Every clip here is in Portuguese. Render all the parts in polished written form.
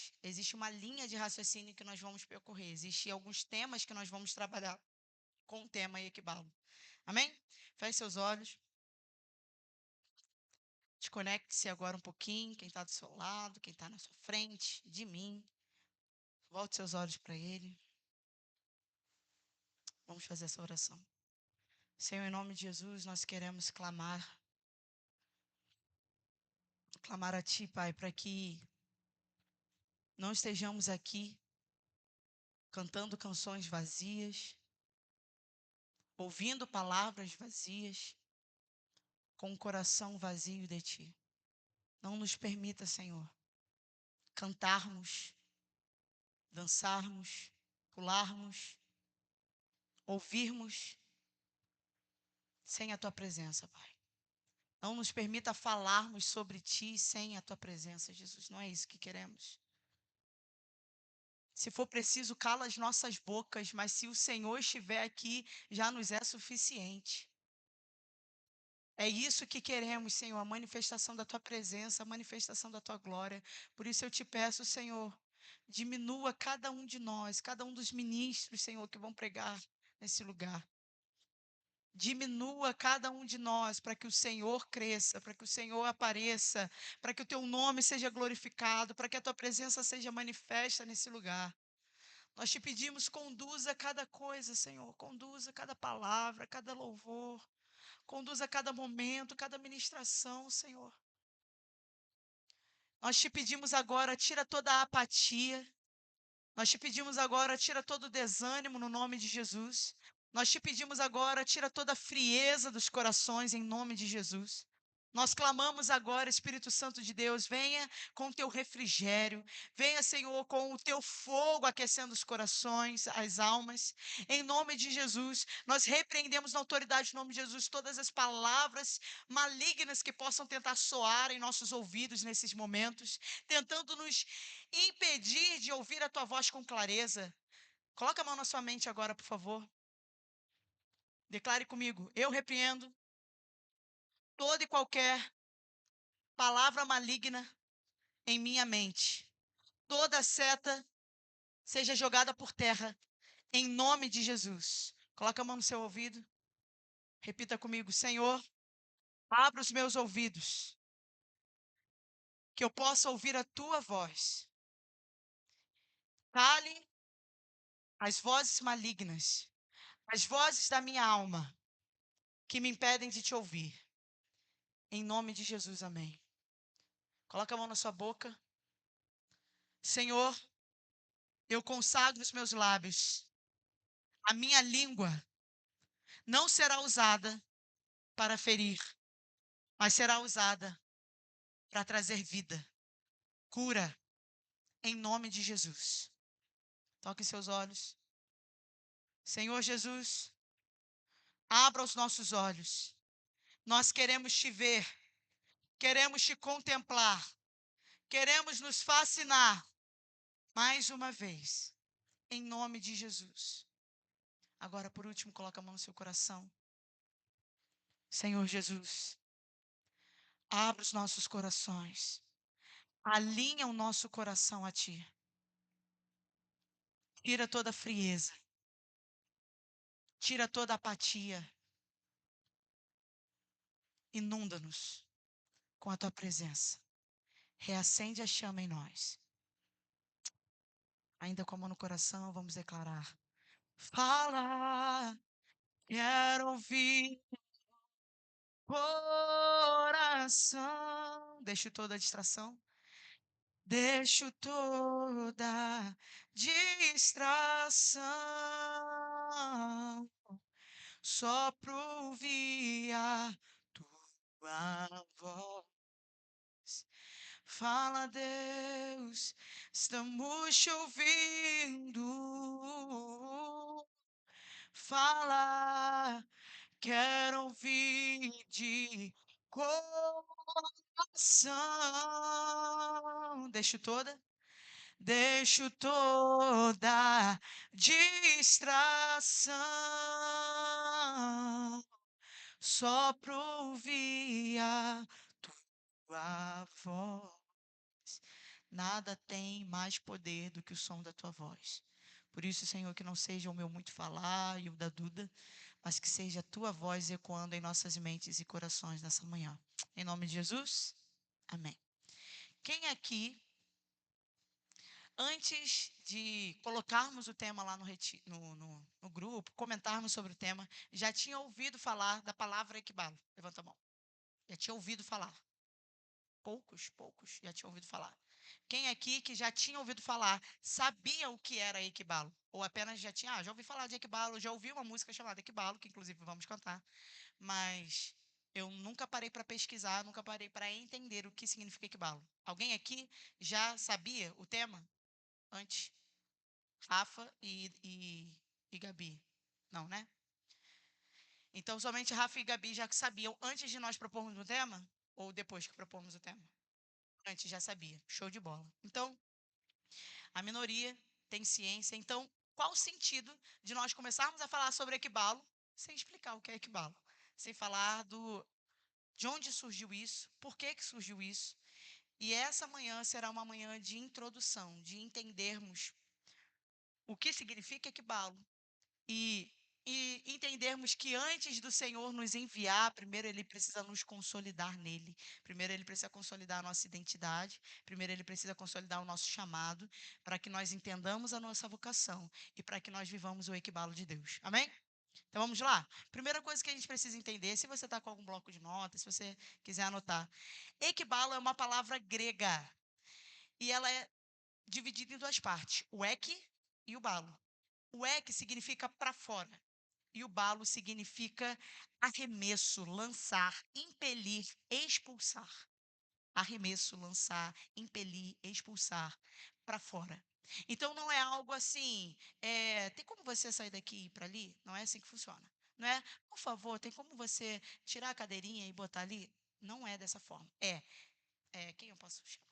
mas existe uma linha de raciocínio que nós vamos percorrer. Existem alguns temas que nós vamos trabalhar com o tema Equibalo. Amém? Feche seus olhos. Desconecte-se agora um pouquinho, quem está do seu lado, quem está na sua frente, de mim. Volte seus olhos para Ele. Vamos fazer essa oração. Senhor, em nome de Jesus, nós queremos clamar a Ti, Pai, para que não estejamos aqui cantando canções vazias, ouvindo palavras vazias, com o coração vazio de Ti. Não nos permita, Senhor, cantarmos, dançarmos, pularmos, ouvirmos sem a Tua presença, Pai. Não nos permita falarmos sobre Ti sem a Tua presença, Jesus. Não é isso que queremos. Se for preciso, cala as nossas bocas, mas se o Senhor estiver aqui, já nos é suficiente. É isso que queremos, Senhor, a manifestação da Tua presença, a manifestação da Tua glória. Por isso eu te peço, Senhor, diminua cada um de nós, cada um dos ministros, Senhor, que vão pregar nesse lugar. Diminua cada um de nós para que o Senhor cresça, para que o Senhor apareça, para que o Teu nome seja glorificado, para que a Tua presença seja manifesta nesse lugar. Nós te pedimos, conduza cada coisa, Senhor, conduza cada palavra, cada louvor, conduza cada momento, cada ministração, Senhor. Nós te pedimos agora, tira toda a apatia. Nós te pedimos agora, tira todo o desânimo no nome de Jesus. Nós te pedimos agora, tira toda a frieza dos corações em nome de Jesus. Nós clamamos agora, Espírito Santo de Deus, venha com o teu refrigério, venha, Senhor, com o teu fogo aquecendo os corações, as almas, em nome de Jesus. Nós repreendemos na autoridade do nome de Jesus todas as palavras malignas que possam tentar soar em nossos ouvidos nesses momentos, tentando nos impedir de ouvir a tua voz com clareza. Coloca a mão na sua mente agora, por favor. Declare comigo: eu repreendo toda e qualquer palavra maligna em minha mente. Toda seta seja jogada por terra, em nome de Jesus. Coloca a mão no seu ouvido. Repita comigo: Senhor, abra os meus ouvidos, que eu possa ouvir a tua voz. Cale as vozes malignas, as vozes da minha alma, que me impedem de te ouvir. Em nome de Jesus, amém. Coloca a mão na sua boca. Senhor, eu consagro os meus lábios. A minha língua não será usada para ferir, mas será usada para trazer vida, cura, em nome de Jesus. Toque seus olhos. Senhor Jesus, abra os nossos olhos. Nós queremos te ver, queremos te contemplar, queremos nos fascinar mais uma vez, em nome de Jesus. Agora, por último, coloca a mão no seu coração. Senhor Jesus, abra os nossos corações, alinha o nosso coração a Ti. Tira toda a frieza, tira toda a apatia, inunda-nos com a Tua presença. Reacende a chama em nós. Ainda com a mão no coração, vamos declarar: fala, quero ouvir coração. Deixo toda a distração. Deixo toda distração. Só para ouvir a tua voz. Fala, Deus, estamos te ouvindo. Fala, quero ouvir de coração. Deixo toda distração. Só para ouvir a tua voz. Nada tem mais poder do que o som da tua voz. Por isso, Senhor, que não seja o meu muito falar e o da Duda, mas que seja a tua voz ecoando em nossas mentes e corações nessa manhã. Em nome de Jesus, amém. Quem aqui, antes de colocarmos o tema lá no grupo, comentarmos sobre o tema, já tinha ouvido falar da palavra equibalo? Levanta a mão. Já tinha ouvido falar? Poucos já tinham ouvido falar. Quem aqui que já tinha ouvido falar, sabia o que era equibalo? Ou apenas já tinha, já ouvi falar de equibalo, já ouvi uma música chamada Equibalo, que inclusive vamos cantar, mas eu nunca parei para pesquisar, nunca parei para entender o que significa equibalo. Alguém aqui já sabia o tema antes? Rafa e Gabi. Não, né? Então, somente Rafa e Gabi já sabiam antes de nós propormos o tema? Ou depois que propomos o tema? Antes já sabia. Show de bola. Então, a minoria tem ciência. Então, qual o sentido de nós começarmos a falar sobre equibalo sem explicar o que é equibalo? Sem falar de onde surgiu isso, por que que surgiu isso? E essa manhã será uma manhã de introdução, de entendermos o que significa equibalo e, e entendermos que antes do Senhor nos enviar, primeiro Ele precisa nos consolidar nele. Primeiro Ele precisa consolidar a nossa identidade. Primeiro Ele precisa consolidar o nosso chamado, para que nós entendamos a nossa vocação e para que nós vivamos o equibalo de Deus. Amém? Então vamos lá. Primeira coisa que a gente precisa entender, se você está com algum bloco de notas, se você quiser anotar, equibalo é uma palavra grega e ela é dividida em duas partes: o ek e o balo. O ek significa para fora e o balo significa arremesso, lançar, impelir, expulsar. Arremesso, lançar, impelir, expulsar para fora. Então não é algo assim, tem como você sair daqui e ir para ali? Não é assim que funciona. Não é, por favor, tem como você tirar a cadeirinha e botar ali? Não é dessa forma. Quem eu posso chamar?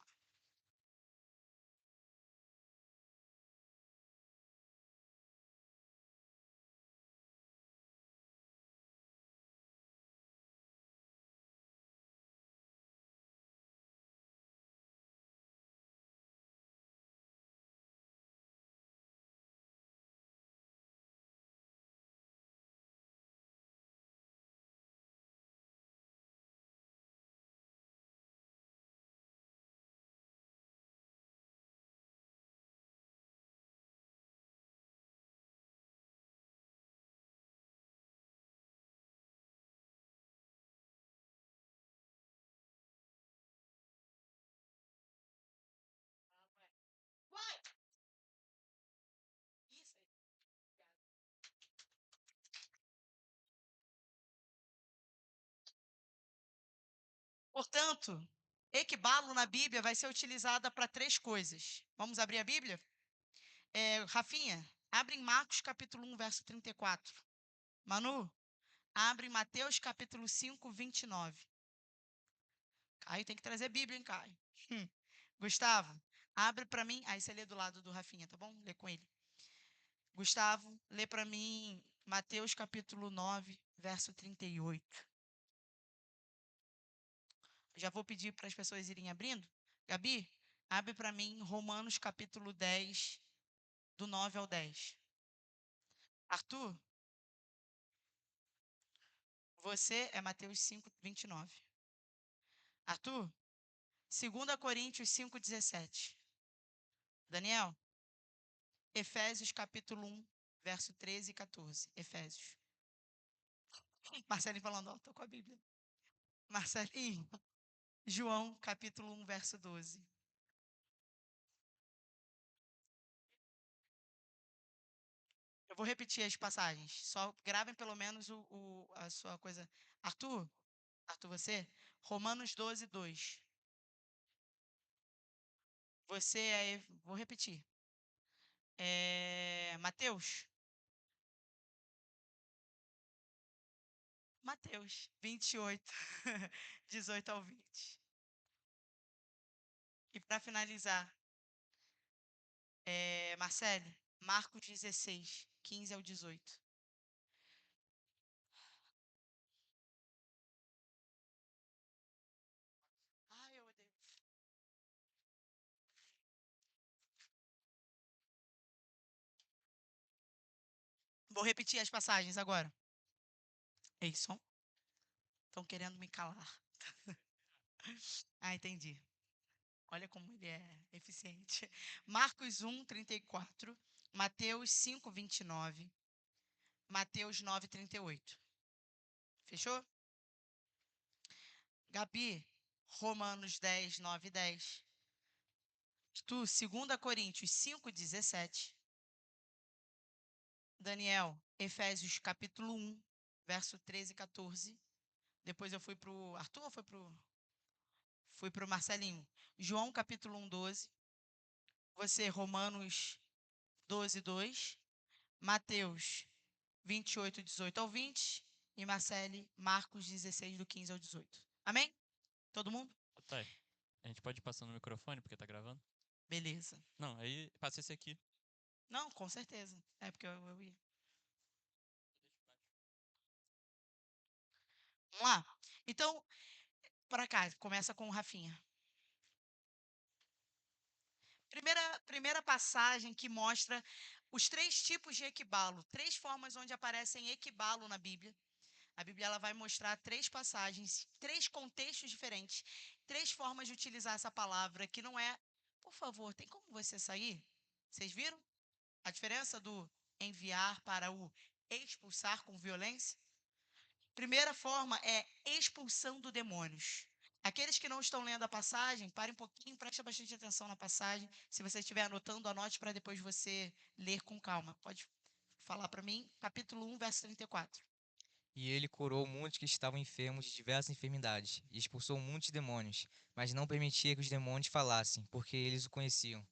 Isso aí. Portanto, equibalo na Bíblia vai ser utilizada para três coisas. Vamos abrir a Bíblia? Rafinha, abre em Marcos capítulo 1, verso 34. Manu, abre em Mateus capítulo 5, 29. Caio tem que trazer Bíblia, hein, Caio? Gustavo, abre para mim. Aí você lê do lado do Rafinha, tá bom? Lê com ele. Gustavo, lê para mim Mateus capítulo 9, verso 38. Já vou pedir para as pessoas irem abrindo. Gabi, abre para mim Romanos capítulo 10, do 9 ao 10. Arthur, você é Mateus 5, 29. Arthur, 2 Coríntios 5, 17. Daniel, Efésios capítulo 1, verso 13 e 14. Efésios. Marcelinho falando, ó, tô com a Bíblia. Marcelinho, João capítulo 1, verso 12. Eu vou repetir as passagens. Só gravem pelo menos a sua coisa. Arthur, você? Romanos 12, 2. Você é. Vou repetir. Mateus 28, 18 ao 20. E para finalizar, Marcele, Marcos 16, 15 ao 18. Ai, eu odeio. Vou repetir as passagens agora. Ei, som. Estão querendo me calar. Ah, entendi. Olha como ele é eficiente. Marcos 1, 34. Mateus 5, 29. Mateus 9, 38. Fechou? Gabi, Romanos 10, 9 e 10. Tu, 2 Coríntios 5, 17. Daniel, Efésios capítulo 1, verso 13 e 14. Depois eu fui para o Arthur ou fui para o Marcelinho? João capítulo 1, 12. Você, Romanos 12, 2. Mateus 28, 18 ao 20. E Marcele, Marcos 16, do 15 ao 18. Amém? Todo mundo? Ô, Thay, a gente pode ir passando o microfone porque tá gravando? Beleza. Não, aí passa esse aqui. Não, com certeza. É porque eu ia. Vamos lá? Então, para cá, começa com o Rafinha. Primeira passagem que mostra os 3 tipos de equibalo, 3 formas onde aparecem equibalo na Bíblia. A Bíblia ela vai mostrar 3 passagens, 3 contextos diferentes, 3 formas de utilizar essa palavra que não é. Por favor, tem como você sair? Vocês viram a diferença do enviar para o expulsar com violência? Primeira forma é expulsando demônios. Aqueles que não estão lendo a passagem, pare um pouquinho, preste bastante atenção na passagem. Se você estiver anotando, anote para depois você ler com calma. Pode falar para mim, capítulo 1, verso 34. E ele curou muitos que estavam enfermos de diversas enfermidades, e expulsou muitos demônios, mas não permitia que os demônios falassem, porque eles o conheciam.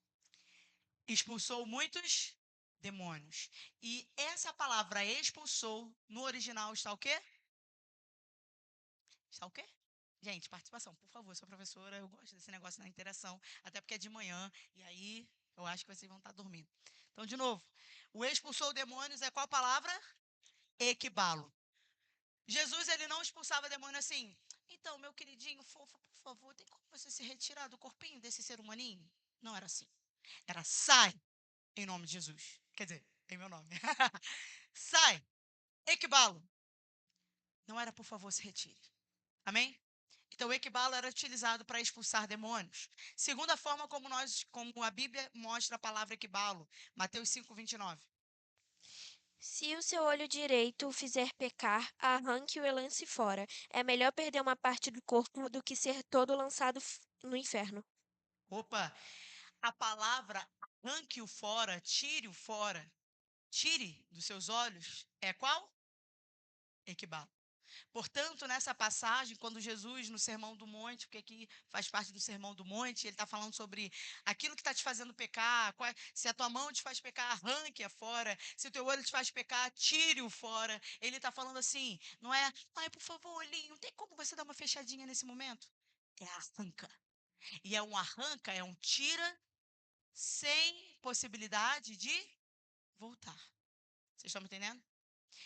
Expulsou muitos demônios. E essa palavra expulsou, no original está o quê? Está o quê? Gente, participação, por favor, sou professora, eu gosto desse negócio da interação, até porque é de manhã, e aí eu acho que vocês vão estar dormindo. Então, de novo, o expulsou demônios é qual palavra? Equibalo. Jesus, ele não expulsava demônio assim. Então, meu queridinho, fofo, por favor, tem como você se retirar do corpinho desse ser humaninho? Não era assim. Era sai, em nome de Jesus. Quer dizer, em meu nome. Sai, equibalo. Não era, por favor, se retire. Amém? Então, o equibalo era utilizado para expulsar demônios. Segunda forma como a Bíblia mostra a palavra equibalo, Mateus 5, 29. Se o seu olho direito o fizer pecar, arranque-o e lance fora. É melhor perder uma parte do corpo do que ser todo lançado no inferno. Opa, a palavra arranque-o fora, tire-o fora, tire dos seus olhos, é qual? Equibalo. Portanto, nessa passagem, quando Jesus, no Sermão do Monte, porque aqui faz parte do Sermão do Monte, ele está falando sobre aquilo que está te fazendo pecar, se a tua mão te faz pecar, arranque-a fora, se o teu olho te faz pecar, tire-o fora. Ele está falando assim, não é, ai, por favor, olhinho, tem como você dar uma fechadinha nesse momento? É arranca. E é um arranca, é um tira, sem possibilidade de voltar. Vocês estão me entendendo?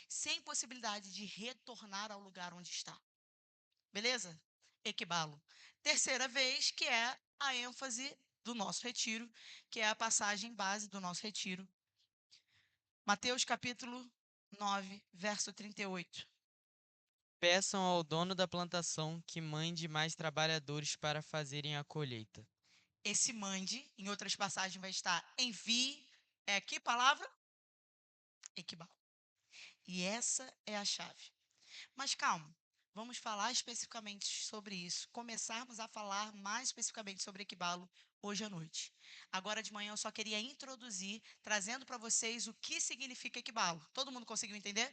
Sem possibilidade de retornar ao lugar onde está. Beleza? Equibalo. Terceira vez, que é a ênfase do nosso retiro, que é a passagem base do nosso retiro. Mateus capítulo 9, verso 38. Peçam ao dono da plantação que mande mais trabalhadores para fazerem a colheita. Esse mande, em outras passagens vai estar envie. É que palavra? Equibalo. E essa é a chave. Mas calma, vamos falar especificamente sobre isso, começarmos a falar mais especificamente sobre equibalo hoje à noite. Agora de manhã eu só queria introduzir, trazendo para vocês o que significa equibalo. Todo mundo conseguiu entender?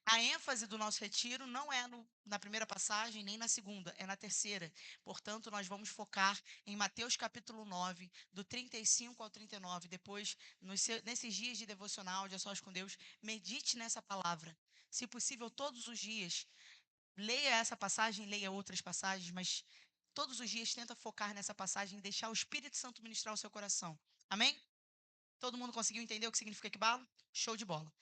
A ênfase do nosso retiro não é na primeira passagem, nem na segunda, é na terceira. Portanto, nós vamos focar em Mateus capítulo 9, do 35 ao 39. Depois, nesses dias de devocional, de a sós com Deus, medite nessa palavra. Se possível, todos os dias, leia essa passagem, leia outras passagens, mas todos os dias tenta focar nessa passagem e deixar o Espírito Santo ministrar o seu coração. Amém? Todo mundo conseguiu entender o que significa equibalo? Show de bola.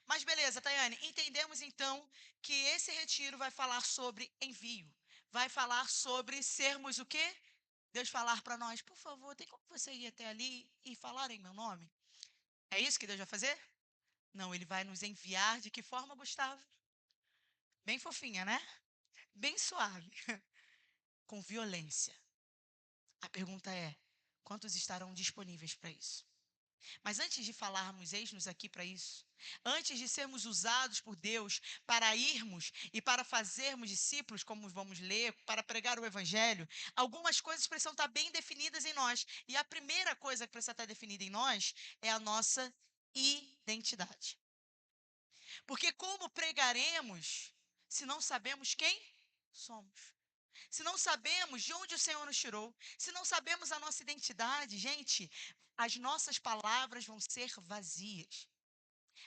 Mas beleza, Tayane, entendemos então que esse retiro vai falar sobre envio. Vai falar sobre sermos o quê? Deus falar para nós, por favor, tem como você ir até ali e falar em meu nome? É isso que Deus vai fazer? Não, ele vai nos enviar de que forma, Gustavo? Bem fofinha, né? Bem suave. Com violência. A pergunta é: quantos estarão disponíveis para isso? Mas antes de falarmos, eis-nos aqui para isso. Antes de sermos usados por Deus para irmos e para fazermos discípulos, como vamos ler, para pregar o Evangelho, algumas coisas precisam estar bem definidas em nós. E a primeira coisa que precisa estar definida em nós é a nossa identidade. Porque como pregaremos se não sabemos quem somos? Se não sabemos de onde o Senhor nos tirou, se não sabemos a nossa identidade, gente, as nossas palavras vão ser vazias.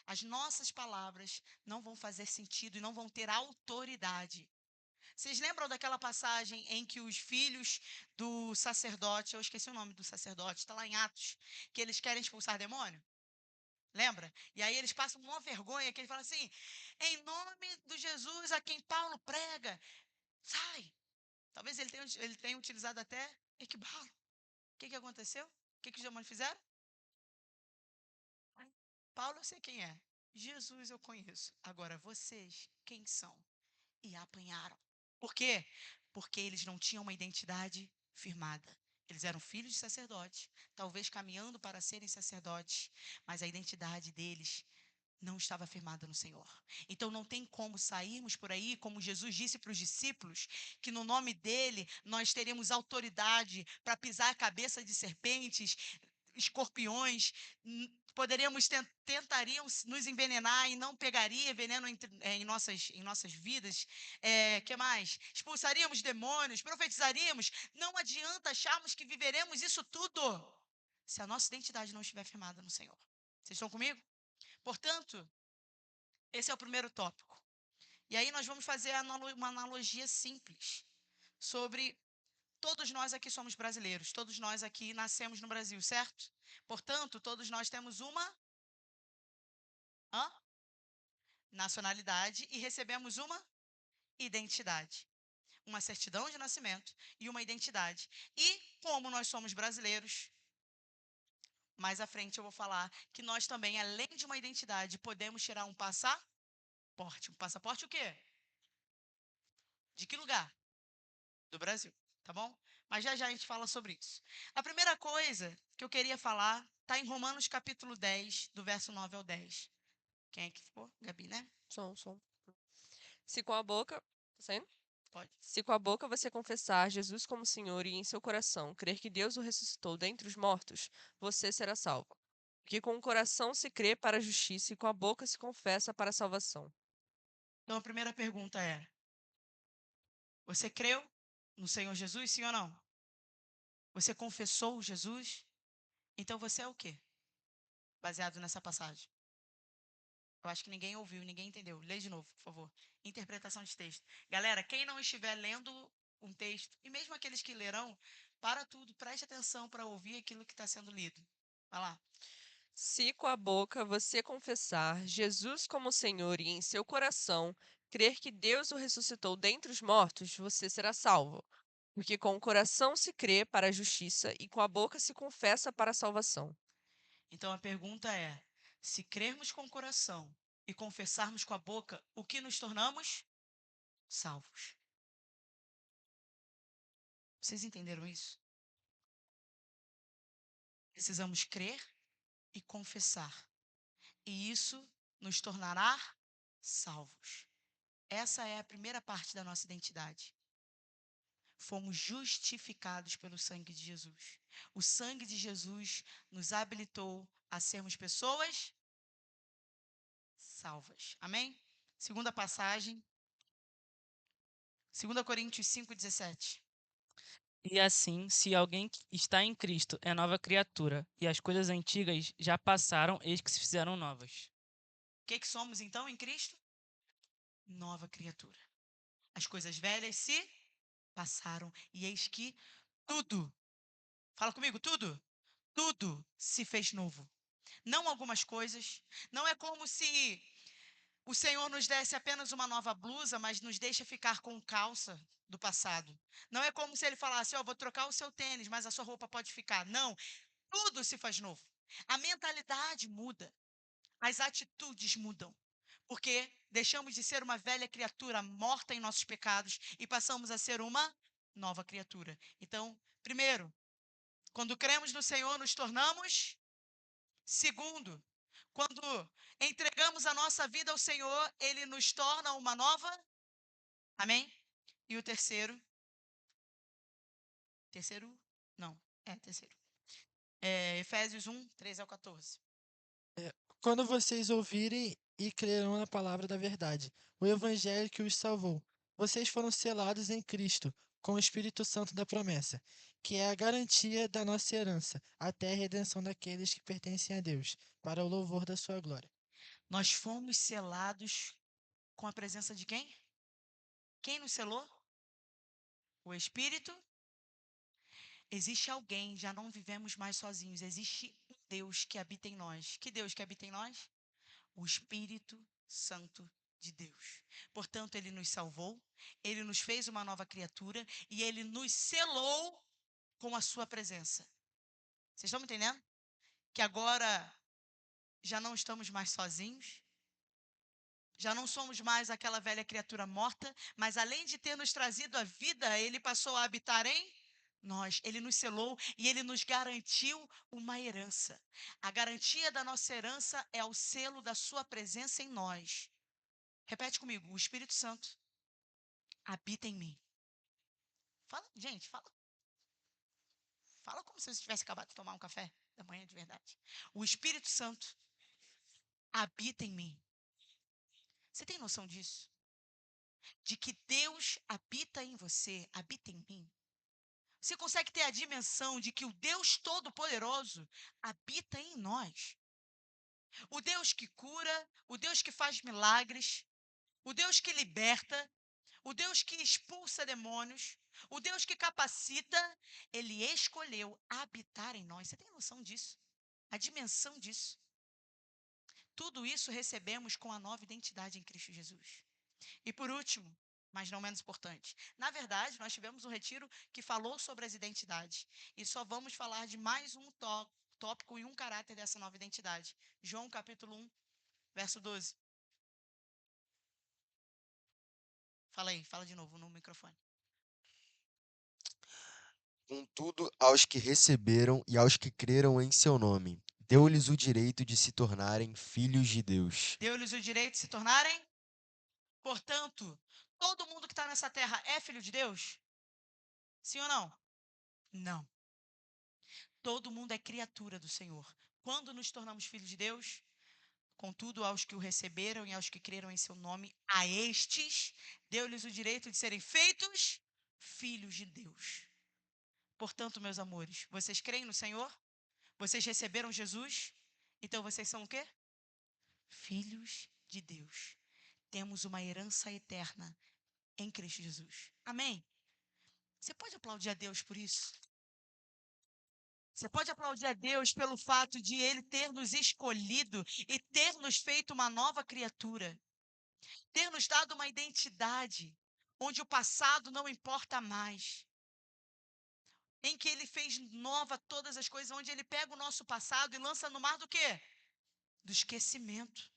As nossas palavras não vão fazer sentido e não vão ter autoridade. Vocês lembram daquela passagem em que os filhos do sacerdote, eu esqueci o nome do sacerdote, está lá em Atos, que eles querem expulsar demônio? Lembra? E aí eles passam uma vergonha, que eles falam assim: em nome do Jesus a quem Paulo prega, sai. Talvez ele tenha utilizado até equibalo. O que aconteceu? O que os demônios fizeram? Paulo, eu sei quem é. Jesus, eu conheço. Agora, vocês, quem são? E apanharam. Por quê? Porque eles não tinham uma identidade firmada. Eles eram filhos de sacerdotes, talvez caminhando para serem sacerdotes, mas a identidade deles não estava firmada no Senhor. Então não tem como sairmos por aí, como Jesus disse para os discípulos, que no nome dele nós teremos autoridade para pisar a cabeça de serpentes, escorpiões, poderíamos tentariam nos envenenar e não pegaria veneno em nossas vidas. Que mais? Expulsaríamos demônios, profetizaríamos. Não adianta acharmos que viveremos isso tudo se a nossa identidade não estiver firmada no Senhor. Vocês estão comigo? Portanto, esse é o primeiro tópico. E aí nós vamos fazer uma analogia simples sobre todos nós aqui somos brasileiros, todos nós aqui nascemos no Brasil, certo? Portanto, todos nós temos uma nacionalidade e recebemos uma identidade. Uma certidão de nascimento e uma identidade. E como nós somos brasileiros, mais à frente eu vou falar que nós também, além de uma identidade, podemos tirar um passaporte. Um passaporte o quê? De que lugar? Do Brasil, tá bom? Mas já já a gente fala sobre isso. A primeira coisa que eu queria falar está em Romanos capítulo 10, do verso 9 ao 10. Quem é que ficou? Gabi, né? Som. Se com a boca. Tá saindo? Pode. Se com a boca você confessar Jesus como Senhor e em seu coração crer que Deus o ressuscitou dentre os mortos, você será salvo. Porque com o coração se crê para a justiça e com a boca se confessa para a salvação. Então a primeira pergunta é: você creu no Senhor Jesus, sim ou não? Você confessou Jesus? Então você é o quê? Baseado nessa passagem. Eu acho que ninguém ouviu, ninguém entendeu. Lê de novo, por favor. Interpretação de texto. Galera, quem não estiver lendo um texto, e mesmo aqueles que lerão, para tudo, preste atenção para ouvir aquilo que está sendo lido. Vai lá. Se com a boca você confessar Jesus como Senhor e em seu coração crer que Deus o ressuscitou dentre os mortos, você será salvo. Porque com o coração se crê para a justiça e com a boca se confessa para a salvação. Então a pergunta é: se crermos com o coração e confessarmos com a boca, o que nos tornamos? Salvos. Vocês entenderam isso? Precisamos crer e confessar. E isso nos tornará salvos. Essa é a primeira parte da nossa identidade. Fomos justificados pelo sangue de Jesus. O sangue de Jesus nos habilitou a sermos pessoas salvas. Amém? Segunda passagem, 2 Coríntios 5,17. E assim, se alguém está em Cristo, é nova criatura, e as coisas antigas já passaram, eis que se fizeram novas. O que somos então em Cristo? Nova criatura. As coisas velhas se passaram e eis que tudo, fala comigo, tudo se fez novo. Não algumas coisas, não é como se o Senhor nos desse apenas uma nova blusa, mas nos deixa ficar com calça do passado. Não é como se ele falasse, vou trocar o seu tênis, mas a sua roupa pode ficar. Não, tudo se faz novo. A mentalidade muda. as atitudes mudam. Porque deixamos de ser uma velha criatura morta em nossos pecados e passamos a ser uma nova criatura. Então, primeiro, quando cremos no Senhor, nos tornamos. Segundo, quando entregamos a nossa vida ao Senhor, Ele nos torna uma nova. Amém? E o terceiro? Terceiro? Não, terceiro. Efésios 1, 13 ao 14. Quando vocês ouvirem e crerão na palavra da verdade, o evangelho que os salvou, vocês foram selados em Cristo com o Espírito Santo da promessa, que é a garantia da nossa herança, até a redenção daqueles que pertencem a Deus, para o louvor da sua glória. Nós fomos selados com a presença de quem? Quem nos selou? O Espírito. Existe alguém, já não vivemos mais sozinhos. Existe um Deus que habita em nós. Que Deus que habita em nós? O Espírito Santo de Deus. Portanto, Ele nos salvou, Ele nos fez uma nova criatura e Ele nos selou com a sua presença. Vocês estão me entendendo? Que agora já não estamos mais sozinhos, já não somos mais aquela velha criatura morta, mas além de ter nos trazido a vida, Ele passou a habitar em nós. Ele nos selou e Ele nos garantiu uma herança. A garantia da nossa herança é o selo da sua presença em nós. Repete comigo, o Espírito Santo habita em mim. Fala, gente, fala. Fala como se você tivesse acabado de tomar um café da manhã de verdade. O Espírito Santo habita em mim. Você tem noção disso? De que Deus habita em você, habita em mim? Você consegue ter a dimensão de que o Deus Todo-Poderoso habita em nós? O Deus que cura, o Deus que faz milagres, o Deus que liberta, o Deus que expulsa demônios, o Deus que capacita, Ele escolheu habitar em nós. Você tem noção disso? A dimensão disso? Tudo isso recebemos com a nova identidade em Cristo Jesus. E por último, mas não menos importante, na verdade, nós tivemos um retiro que falou sobre as identidades. E só vamos falar de mais um tópico e um caráter dessa nova identidade. João capítulo 1, verso 12. Fala aí, fala de novo no microfone. Contudo, aos que receberam e aos que creram em seu nome, deu-lhes o direito de se tornarem filhos de Deus. Deu-lhes o direito de se tornarem. Portanto, todo mundo que está nessa terra é filho de Deus? Sim ou não? Não. Todo mundo é criatura do Senhor. Quando nos tornamos filhos de Deus? Contudo, aos que o receberam e aos que creram em seu nome, a estes deu-lhes o direito de serem feitos filhos de Deus. Portanto, meus amores, vocês creem no Senhor? Vocês receberam Jesus? Então vocês são o quê? Filhos de Deus. Temos uma herança eterna em Cristo Jesus. Amém? Você pode aplaudir a Deus por isso? Você pode aplaudir a Deus pelo fato de Ele ter nos escolhido e ter nos feito uma nova criatura. Ter nos dado uma identidade onde o passado não importa mais. Em que Ele fez nova todas as coisas, onde Ele pega o nosso passado e lança no mar do quê? Do esquecimento.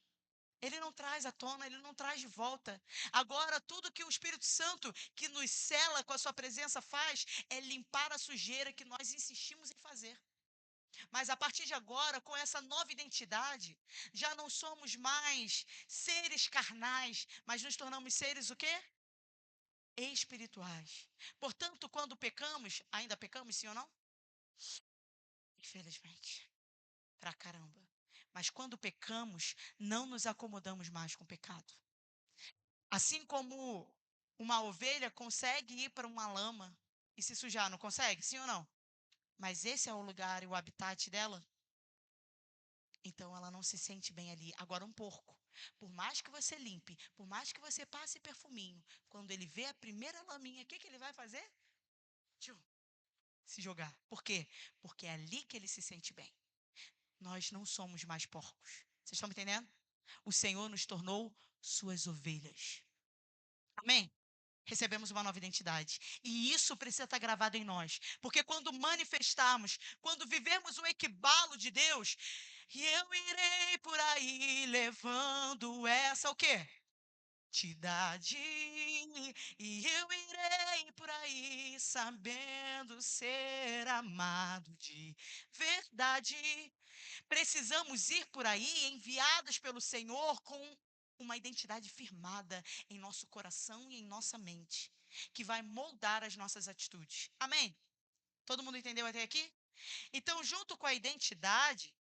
Ele não traz à tona, Ele não traz de volta. Agora, tudo que o Espírito Santo, que nos sela com a sua presença, faz, é limpar a sujeira que nós insistimos em fazer. Mas a partir de agora, com essa nova identidade, já não somos mais seres carnais, mas nos tornamos seres o quê? Espirituais. Portanto, quando pecamos, ainda pecamos, sim ou não? Infelizmente. Pra caramba. Mas quando pecamos, não nos acomodamos mais com o pecado. Assim como uma ovelha consegue ir para uma lama e se sujar, não consegue? Sim ou não? Mas esse é o lugar e o habitat dela? Então ela não se sente bem ali. Agora um porco, por mais que você limpe, por mais que você passe perfuminho, quando ele vê a primeira laminha, o que ele vai fazer? Se jogar. Por quê? Porque é ali que ele se sente bem. Nós não somos mais porcos. Vocês estão me entendendo? O Senhor nos tornou suas ovelhas. Amém? Recebemos uma nova identidade. E isso precisa estar gravado em nós. Porque quando manifestarmos, quando vivermos o equibalo de Deus, E eu irei por aí levando essa o quê? Identidade. E eu irei por aí sabendo ser amado de verdade. Precisamos ir por aí enviados pelo Senhor com uma identidade firmada em nosso coração e em nossa mente, que vai moldar as nossas atitudes. Amém? Todo mundo entendeu até aqui? Então, junto com a identidade,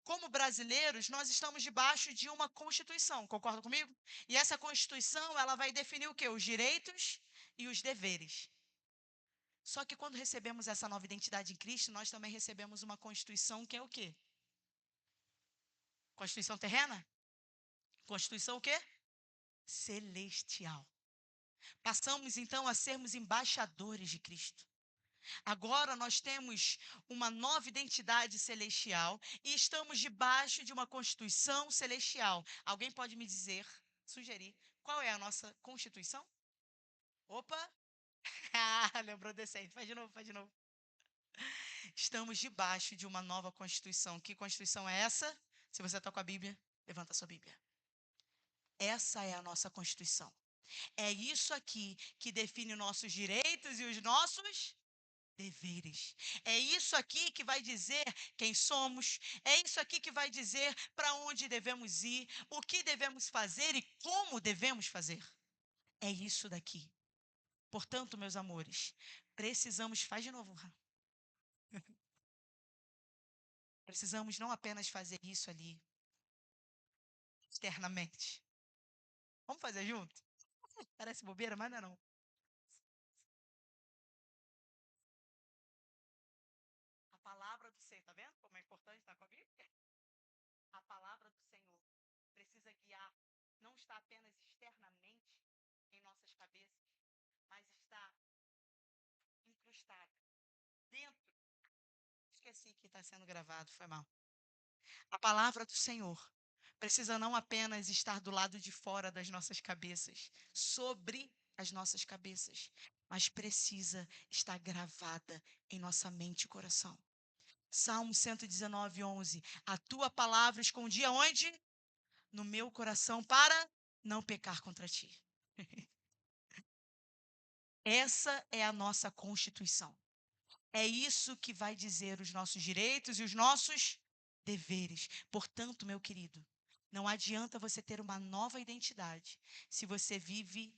como brasileiros, nós estamos debaixo de uma Constituição, concorda comigo? E essa Constituição, ela vai definir o quê? Os direitos e os deveres. Só que quando recebemos essa nova identidade em Cristo, nós também recebemos uma Constituição que é o quê? Constituição terrena? Constituição o quê? Celestial. Passamos então a sermos embaixadores de Cristo. Agora nós temos uma nova identidade celestial e estamos debaixo de uma Constituição celestial. Alguém pode me dizer, sugerir, qual é a nossa Constituição? Opa! Lembrou decente. Faz de novo, faz de novo. Estamos debaixo de uma nova Constituição. Que Constituição é essa? Se você está com a Bíblia, levanta a sua Bíblia. Essa é a nossa Constituição. É isso aqui que define nossos direitos e os nossos deveres. É isso aqui que vai dizer quem somos, é isso aqui que vai dizer para onde devemos ir, o que devemos fazer e como devemos fazer. É isso daqui. Portanto, meus amores, precisamos, faz de novo, precisamos não apenas fazer isso ali, externamente. Vamos fazer junto? Parece bobeira, mas não é não. A palavra do Senhor, tá vendo como é importante estar com a Bíblia? A palavra do Senhor precisa guiar, não está apenas externamente em nossas cabeças, mas está incrustada dentro. Esqueci que está sendo gravado, foi mal. A palavra do Senhor precisa não apenas estar do lado de fora das nossas cabeças, sobre as nossas cabeças, mas precisa estar gravada em nossa mente e coração. Salmo 119, 11. A tua palavra escondi aonde? No meu coração para não pecar contra ti. Essa é a nossa Constituição. É isso que vai dizer os nossos direitos e os nossos deveres. Portanto, meu querido, não adianta você ter uma nova identidade se você vive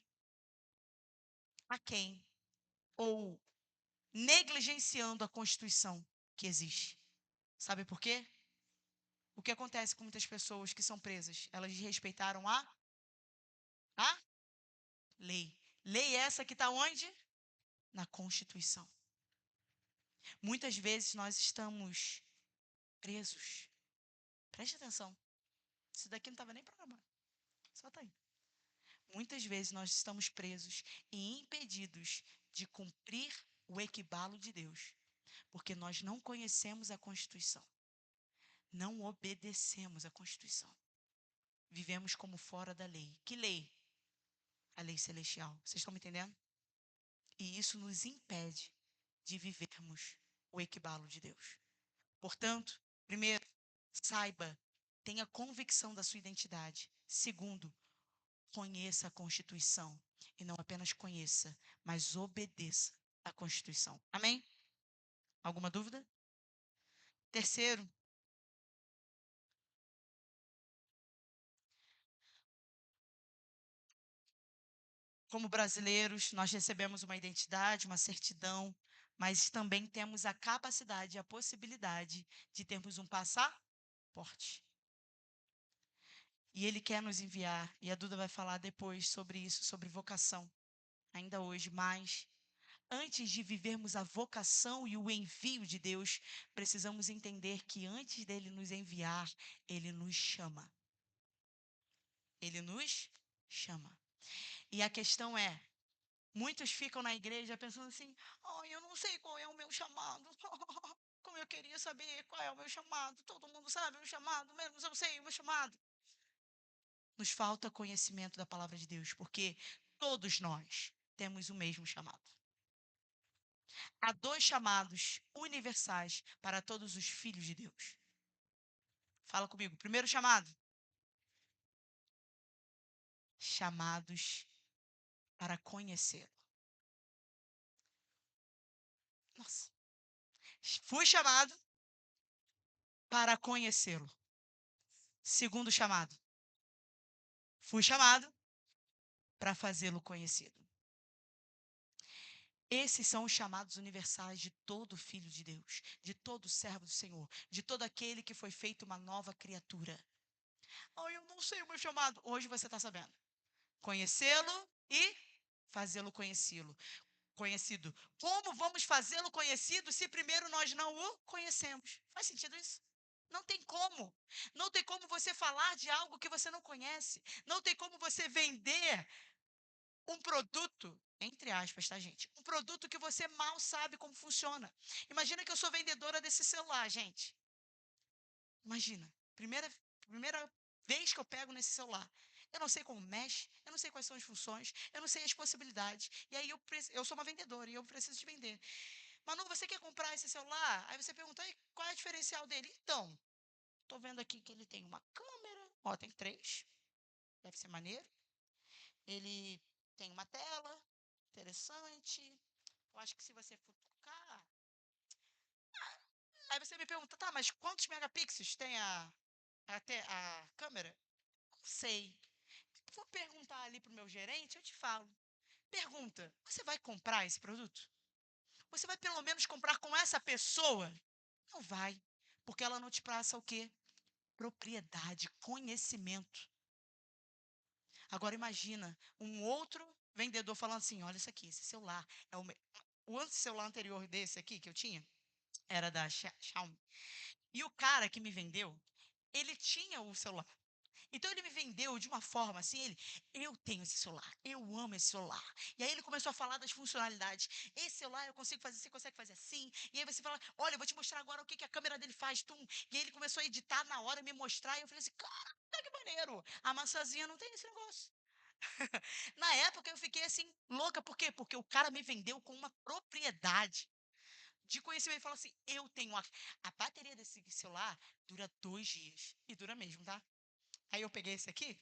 aquém ou negligenciando a Constituição que existe. Sabe por quê? O que acontece com muitas pessoas que são presas? Elas desrespeitaram a lei. Lei essa que está onde? Na Constituição. Muitas vezes nós estamos presos. Preste atenção. Isso daqui não estava nem programado. Só está aí. Muitas vezes nós estamos presos e impedidos de cumprir o equibalo de Deus, porque nós não conhecemos a Constituição. Não obedecemos a Constituição. Vivemos como fora da lei. Que lei? A lei celestial. Vocês estão me entendendo? E isso nos impede de vivermos o equibalo de Deus. Portanto, primeiro, saiba, tenha convicção da sua identidade. Segundo, conheça a Constituição. E não apenas conheça, mas obedeça à Constituição. Amém? Alguma dúvida? Terceiro, como brasileiros, nós recebemos uma identidade, uma certidão, mas também temos a capacidade e a possibilidade de termos um passaporte. E Ele quer nos enviar, e a Duda vai falar depois sobre isso, sobre vocação, ainda hoje, mas antes de vivermos a vocação e o envio de Deus, precisamos entender que antes dele nos enviar, ele nos chama. Ele nos chama. E a questão é, muitos ficam na igreja pensando assim, eu não sei qual é o meu chamado. Como eu queria saber qual é o meu chamado. Todo mundo sabe o meu chamado, menos eu sei o meu chamado. Nos falta conhecimento da palavra de Deus, porque todos nós temos o mesmo chamado. Há dois chamados universais para todos os filhos de Deus. Fala comigo. Primeiro chamado. Chamados para conhecê-lo. Nossa. Fui chamado para conhecê-lo. Segundo chamado. Fui chamado para fazê-lo conhecido. Esses são os chamados universais de todo filho de Deus, de todo servo do Senhor, de todo aquele que foi feito uma nova criatura. Oh, eu não sei o meu chamado. Hoje você está sabendo. Conhecê-lo e fazê-lo conhecido. Como vamos fazê-lo conhecido se primeiro nós não o conhecemos? Faz sentido isso? Não tem como. Não tem como você falar de algo que você não conhece. Não tem como você vender um produto, entre aspas, tá, gente? Um produto que você mal sabe como funciona. Imagina que eu sou vendedora desse celular, gente. Imagina. Primeira vez que eu pego nesse celular. Eu não sei como mexe, eu não sei quais são as funções, eu não sei as possibilidades. E aí eu sou uma vendedora e eu preciso te vender. Manu, você quer comprar esse celular? Aí você pergunta, aí, qual é o diferencial dele? Então, tô vendo aqui que ele tem uma câmera. Ó, tem 3. Deve ser maneiro. Ele tem uma tela interessante. Eu acho que se você futucar. Aí você me pergunta, tá, mas quantos megapixels tem a câmera? Não sei. Vou perguntar ali pro meu gerente, eu te falo. Pergunta, você vai comprar esse produto? Você vai pelo menos comprar com essa pessoa? Não vai, porque ela não te passa o quê? Propriedade, conhecimento. Agora imagina um outro vendedor falando assim, olha isso aqui, esse celular é o celular anterior desse aqui que eu tinha era da Xiaomi. E o cara que me vendeu, ele tinha o celular. Então ele me vendeu de uma forma assim, eu tenho esse celular, eu amo esse celular. E aí ele começou a falar das funcionalidades. Esse celular eu consigo fazer, você consegue fazer assim. E aí você fala, olha, eu vou te mostrar agora o que a câmera dele faz, tum. E aí ele começou a editar na hora, me mostrar, e eu falei assim, cara, que maneiro. A maçãzinha não tem esse negócio. Na época eu fiquei assim, louca, por quê? Porque o cara me vendeu com uma propriedade de conhecimento. Ele falou assim, eu tenho a bateria desse celular dura 2 dias. E dura mesmo, tá? Aí eu peguei esse aqui,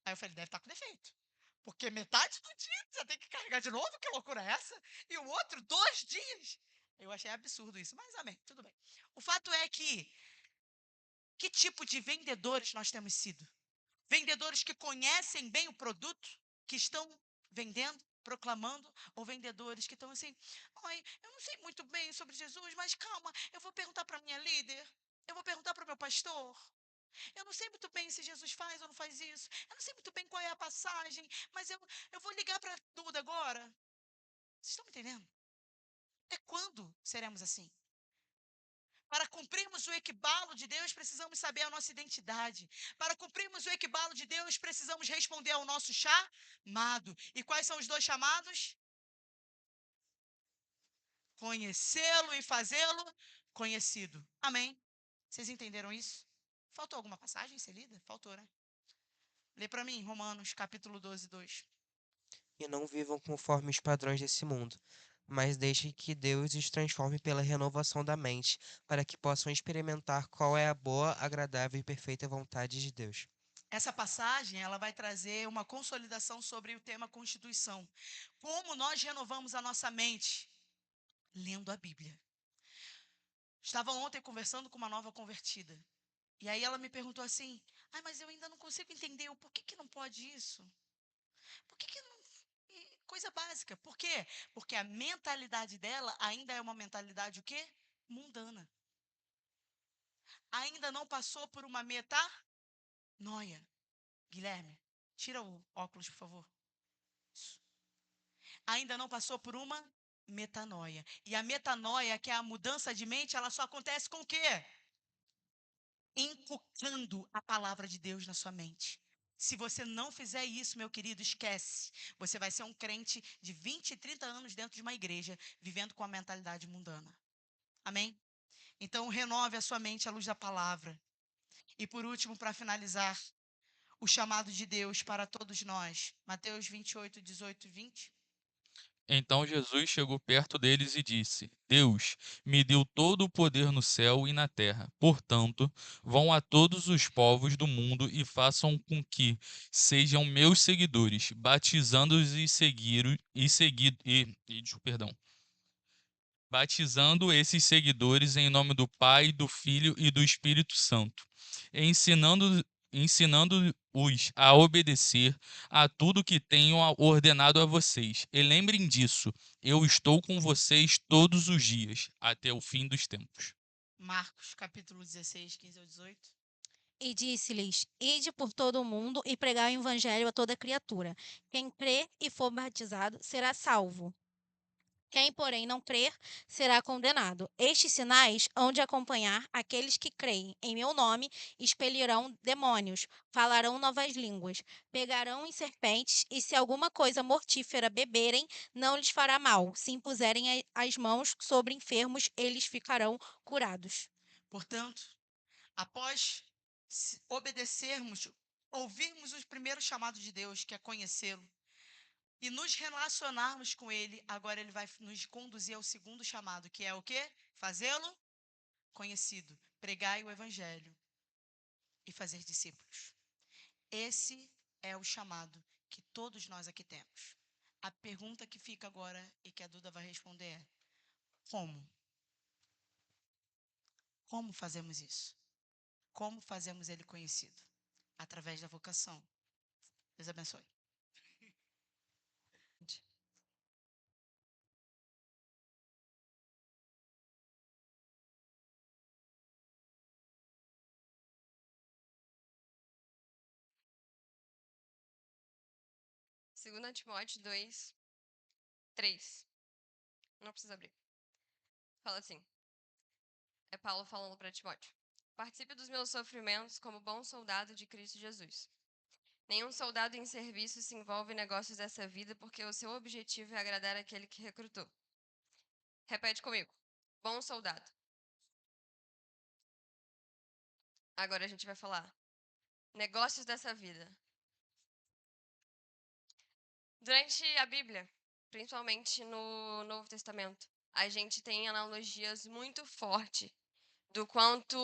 aí eu falei, deve estar com defeito. Porque metade do dia você tem que carregar de novo, que loucura é essa? E o outro, 2 dias. Eu achei absurdo isso, mas amém, tudo bem. O fato é que tipo de vendedores nós temos sido? Vendedores que conhecem bem o produto, que estão vendendo, proclamando, ou vendedores que estão assim, ai, eu não sei muito bem sobre Jesus, mas calma, eu vou perguntar para a minha líder, eu vou perguntar para o meu pastor. Eu não sei muito bem se Jesus faz ou não faz isso. Eu não sei muito bem qual é a passagem, mas eu vou ligar para Duda agora. Vocês estão me entendendo? Até quando seremos assim? Para cumprirmos o equibalo de Deus, precisamos saber a nossa identidade. Para cumprirmos o equibalo de Deus, precisamos responder ao nosso chamado. E quais são os 2 chamados? Conhecê-lo e fazê-lo conhecido. Amém? Vocês entenderam isso? Faltou alguma passagem ser lida? Faltou, né? Lê para mim, Romanos, capítulo 12, 2. E não vivam conforme os padrões desse mundo, mas deixem que Deus os transforme pela renovação da mente, para que possam experimentar qual é a boa, agradável e perfeita vontade de Deus. Essa passagem, ela vai trazer uma consolidação sobre o tema Constituição. Como nós renovamos a nossa mente? Lendo a Bíblia. Estava ontem conversando com uma nova convertida. E aí ela me perguntou assim, mas eu ainda não consigo entender o porquê que não pode isso? Por que não... Coisa básica. Por quê? Porque a mentalidade dela ainda é uma mentalidade o quê? Mundana. Ainda não passou por uma metanoia. Guilherme, tira o óculos, por favor. Isso. Ainda não passou por uma metanoia. E a metanoia, que é a mudança de mente, ela só acontece com o quê? Inculcando a palavra de Deus na sua mente. Se você não fizer isso, meu querido, esquece. Você vai ser um crente de 20, 30 anos dentro de uma igreja, vivendo com a mentalidade mundana. Amém? Então, renove a sua mente à luz da palavra. E por último, para finalizar, o chamado de Deus para todos nós. Mateus 28, 18 e 20. Então Jesus chegou perto deles e disse: Deus me deu todo o poder no céu e na terra. Portanto, vão a todos os povos do mundo e façam com que sejam meus seguidores, batizando-os batizando esses seguidores em nome do Pai, do Filho e do Espírito Santo, ensinando-os a obedecer a tudo que tenho ordenado a vocês. E lembrem disso, eu estou com vocês todos os dias, até o fim dos tempos. Marcos, capítulo 16, 15 ao 18. E disse-lhes: Ide por todo o mundo e pregai o evangelho a toda criatura. Quem crer e for batizado será salvo. Quem, porém, não crer será condenado. Estes sinais hão de acompanhar aqueles que creem. Em meu nome expelirão demônios, falarão novas línguas, pegarão em serpentes, e se alguma coisa mortífera beberem, não lhes fará mal. Se impuserem as mãos sobre enfermos, eles ficarão curados. Portanto, após obedecermos, ouvirmos o primeiro chamado de Deus, que é conhecê-lo, e nos relacionarmos com Ele, agora Ele vai nos conduzir ao segundo chamado, que é o quê? Fazê-lo conhecido. Pregai o Evangelho e fazer discípulos. Esse é o chamado que todos nós aqui temos. A pergunta que fica agora e que a Duda vai responder é: como? Como fazemos isso? Como fazemos Ele conhecido? Através da vocação. Deus abençoe. Segunda Timóteo 2, 3. Não precisa abrir. Fala assim. É Paulo falando para Timóteo. Participe dos meus sofrimentos como bom soldado de Cristo Jesus. Nenhum soldado em serviço se envolve em negócios dessa vida porque o seu objetivo é agradar aquele que recrutou. Repete comigo. Bom soldado. Agora a gente vai falar. Negócios dessa vida. Durante a Bíblia, principalmente no Novo Testamento, a gente tem analogias muito fortes do quanto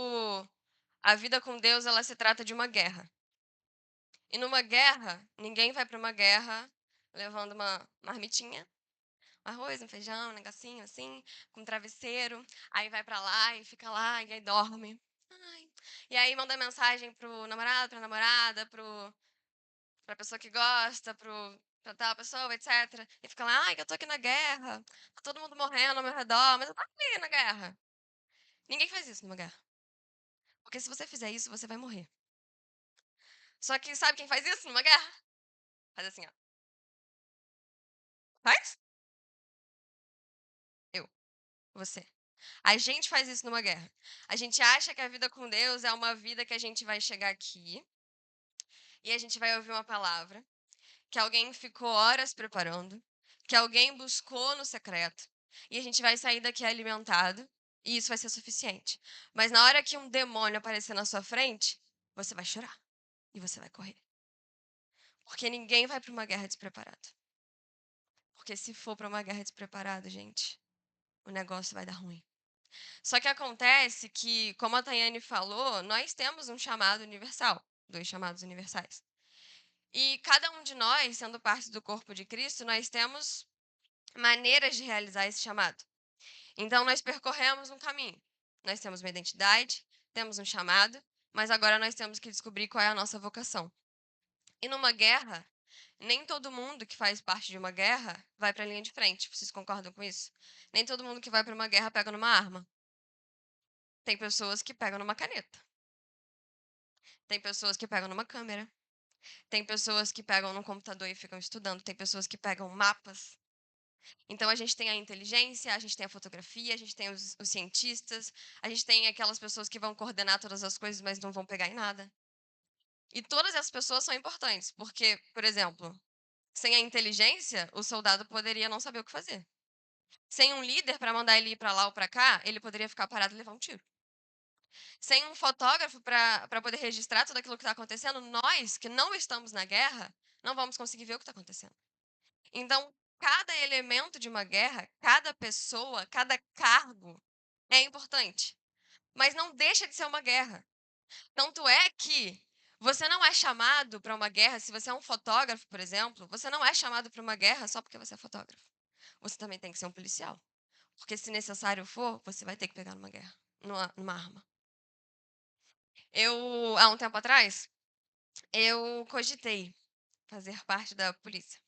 a vida com Deus ela se trata de uma guerra. E numa guerra, ninguém vai para uma guerra levando uma marmitinha, um arroz, um feijão, um negocinho assim, com um travesseiro, aí vai para lá e fica lá e aí dorme. Ai. E aí manda mensagem pro namorado, pra namorada, pra pessoa que gosta, pra tal pessoa, etc. E fica lá, ai, que eu tô aqui na guerra, tá todo mundo morrendo ao meu redor, mas eu tô aqui na guerra. Ninguém faz isso numa guerra. Porque se você fizer isso, você vai morrer. Só que sabe quem faz isso numa guerra? Faz assim, ó. Faz? Eu. Você. A gente faz isso numa guerra. A gente acha que a vida com Deus é uma vida que a gente vai chegar aqui e a gente vai ouvir uma palavra que alguém ficou horas preparando, que alguém buscou no secreto, e a gente vai sair daqui alimentado, e isso vai ser suficiente. Mas na hora que um demônio aparecer na sua frente, você vai chorar e você vai correr. Porque ninguém vai para uma guerra despreparado. Porque se for para uma guerra despreparado, gente, o negócio vai dar ruim. Só que acontece que, como a Tayane falou, nós temos um chamado universal, 2 chamados universais. E cada um de nós, sendo parte do corpo de Cristo, nós temos maneiras de realizar esse chamado. Então, nós percorremos um caminho. Nós temos uma identidade, temos um chamado, mas agora nós temos que descobrir qual é a nossa vocação. E numa guerra, nem todo mundo que faz parte de uma guerra vai para a linha de frente. Vocês concordam com isso? Nem todo mundo que vai para uma guerra pega numa arma. Tem pessoas que pegam numa caneta. Tem pessoas que pegam numa câmera. Tem pessoas que pegam no computador e ficam estudando. Tem pessoas que pegam mapas. Então, a gente tem a inteligência, a gente tem a fotografia, a gente tem os cientistas, a gente tem aquelas pessoas que vão coordenar todas as coisas, mas não vão pegar em nada. E todas essas pessoas são importantes, porque, por exemplo, sem a inteligência, o soldado poderia não saber o que fazer. Sem um líder para mandar ele ir para lá ou para cá, ele poderia ficar parado e levar um tiro. Sem um fotógrafo para poder registrar tudo aquilo que está acontecendo, nós, que não estamos na guerra, não vamos conseguir ver o que está acontecendo. Então, cada elemento de uma guerra, cada pessoa, cada cargo é importante. Mas não deixa de ser uma guerra. Tanto é que você não é chamado para uma guerra, se você é um fotógrafo, por exemplo, você não é chamado para uma guerra só porque você é fotógrafo. Você também tem que ser um policial. Porque se necessário for, você vai ter que pegar numa guerra, numa arma. Há um tempo atrás, eu cogitei fazer parte da polícia.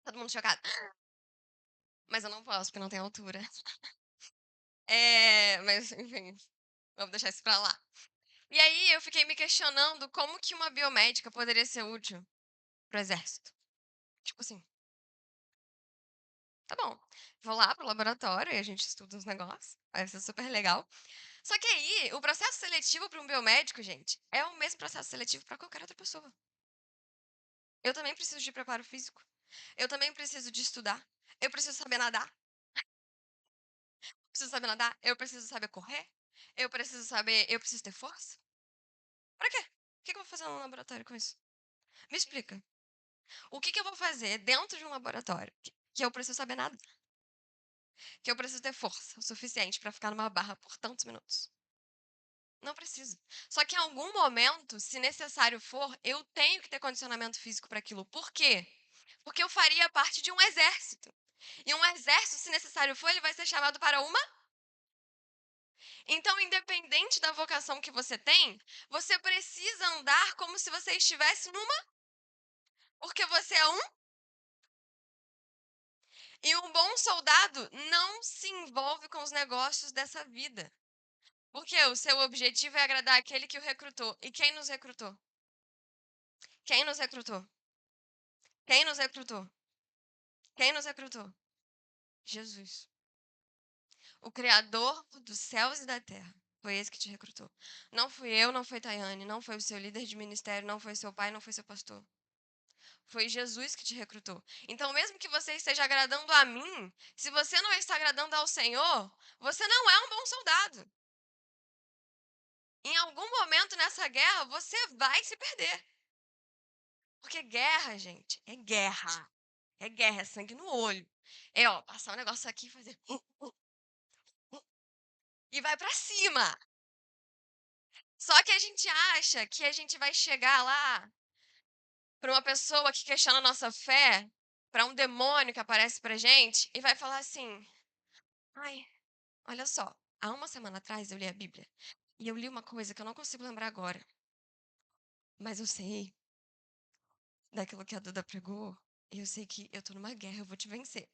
Todo mundo chocado. Mas eu não posso, porque não tem altura. Mas, enfim, vamos deixar isso pra lá. E aí eu fiquei me questionando como que uma biomédica poderia ser útil pro exército. Tipo assim, tá bom, vou lá pro laboratório e a gente estuda os negócios, vai ser super legal. Só que aí, o processo seletivo para um biomédico, gente, é o mesmo processo seletivo para qualquer outra pessoa. Eu também preciso de preparo físico. Eu também preciso de estudar. Eu preciso saber nadar. Preciso saber nadar. Eu preciso saber correr. Eu preciso ter força. Pra quê? O que eu vou fazer no laboratório com isso? Me explica. O que eu vou fazer dentro de um laboratório que eu preciso saber nadar? Que eu preciso ter força o suficiente para ficar numa barra por tantos minutos? Não preciso. Só que em algum momento, se necessário for, eu tenho que ter condicionamento físico para aquilo. Por quê? Porque eu faria parte de um exército. E um exército, se necessário for, ele vai ser chamado para uma. Então, independente da vocação que você tem, você precisa andar como se você estivesse numa. Porque você é um. E um bom soldado não se envolve com os negócios dessa vida. Porque o seu objetivo é agradar aquele que o recrutou. E quem nos recrutou? Quem nos recrutou? Quem nos recrutou? Quem nos recrutou? Jesus. O Criador dos céus e da terra. Foi esse que te recrutou. Não fui eu, não foi Tayane, não foi o seu líder de ministério, não foi seu pai, não foi seu pastor. Foi Jesus que te recrutou. Então, mesmo que você esteja agradando a mim, se você não está agradando ao Senhor, você não é um bom soldado. Em algum momento nessa guerra, você vai se perder. Porque guerra, gente, é guerra. É guerra, é sangue no olho. É, ó, passar um negócio aqui e fazer. E vai pra cima. Só que a gente acha que a gente vai chegar lá para uma pessoa que questiona a nossa fé, para um demônio que aparece pra gente e vai falar assim: "Ai, olha só, há uma semana atrás eu li a Bíblia e eu li uma coisa que eu não consigo lembrar agora, mas eu sei daquilo que a Duda pregou, e eu sei que eu tô numa guerra, eu vou te vencer."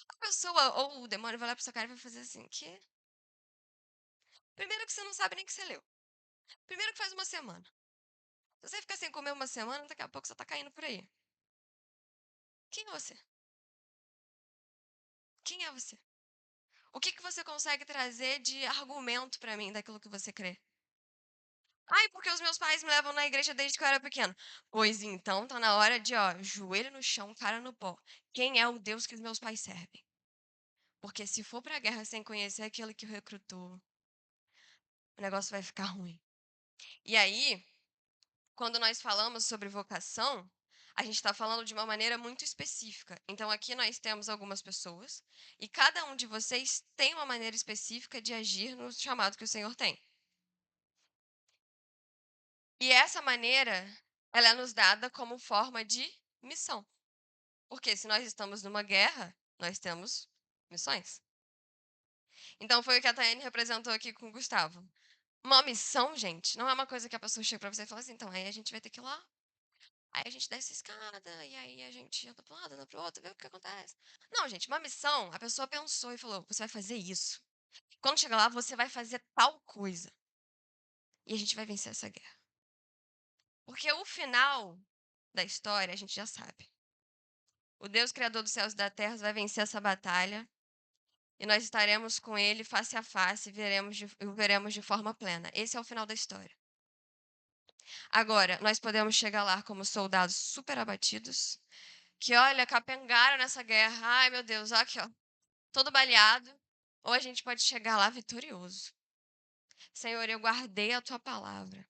A pessoa ou o demônio vai lá pra sua cara e vai fazer assim: "Quê? Primeiro que você não sabe nem que você leu. Primeiro que faz uma semana. Se você ficar sem comer uma semana, daqui a pouco você tá caindo por aí. Quem é você? Quem é você? O que você consegue trazer de argumento para mim daquilo que você crê?" "Ai, porque os meus pais me levam na igreja desde que eu era pequeno." Pois então, tá na hora de, ó, joelho no chão, cara no pó. Quem é o Deus que os meus pais servem? Porque se for pra guerra sem conhecer aquele que o recrutou, o negócio vai ficar ruim. E aí, quando nós falamos sobre vocação, a gente está falando de uma maneira muito específica. Então, aqui nós temos algumas pessoas e cada um de vocês tem uma maneira específica de agir no chamado que o Senhor tem. E essa maneira, ela é nos dada como forma de missão. Porque se nós estamos numa guerra, nós temos missões. Então, foi o que a Tayane representou aqui com o Gustavo. Uma missão, gente, não é uma coisa que a pessoa chega pra você e fala assim: "Então, aí a gente vai ter que ir lá. Aí a gente desce a escada, e aí a gente anda para um lado, anda para o outro, vê o que acontece." Não, gente, uma missão, a pessoa pensou e falou: "Você vai fazer isso. Quando chegar lá, você vai fazer tal coisa. E a gente vai vencer essa guerra." Porque o final da história a gente já sabe. O Deus Criador dos céus e da terra vai vencer essa batalha. E nós estaremos com Ele face a face e o veremos de forma plena. Esse é o final da história. Agora, nós podemos chegar lá como soldados super abatidos, que, olha, capengaram nessa guerra. Ai, meu Deus, ó, aqui, ó, todo baleado. Ou a gente pode chegar lá vitorioso. Senhor, eu guardei a tua palavra.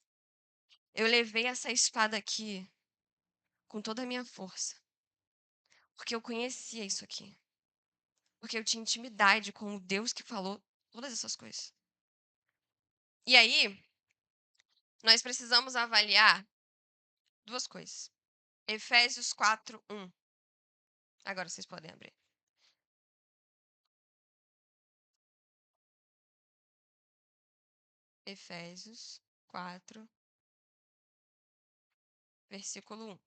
Eu levei essa espada aqui com toda a minha força. Porque eu conhecia isso aqui. Porque eu tinha intimidade com o Deus que falou todas essas coisas. E aí, nós precisamos avaliar duas coisas. Efésios 4:1. Agora vocês podem abrir. Efésios 4, versículo 1.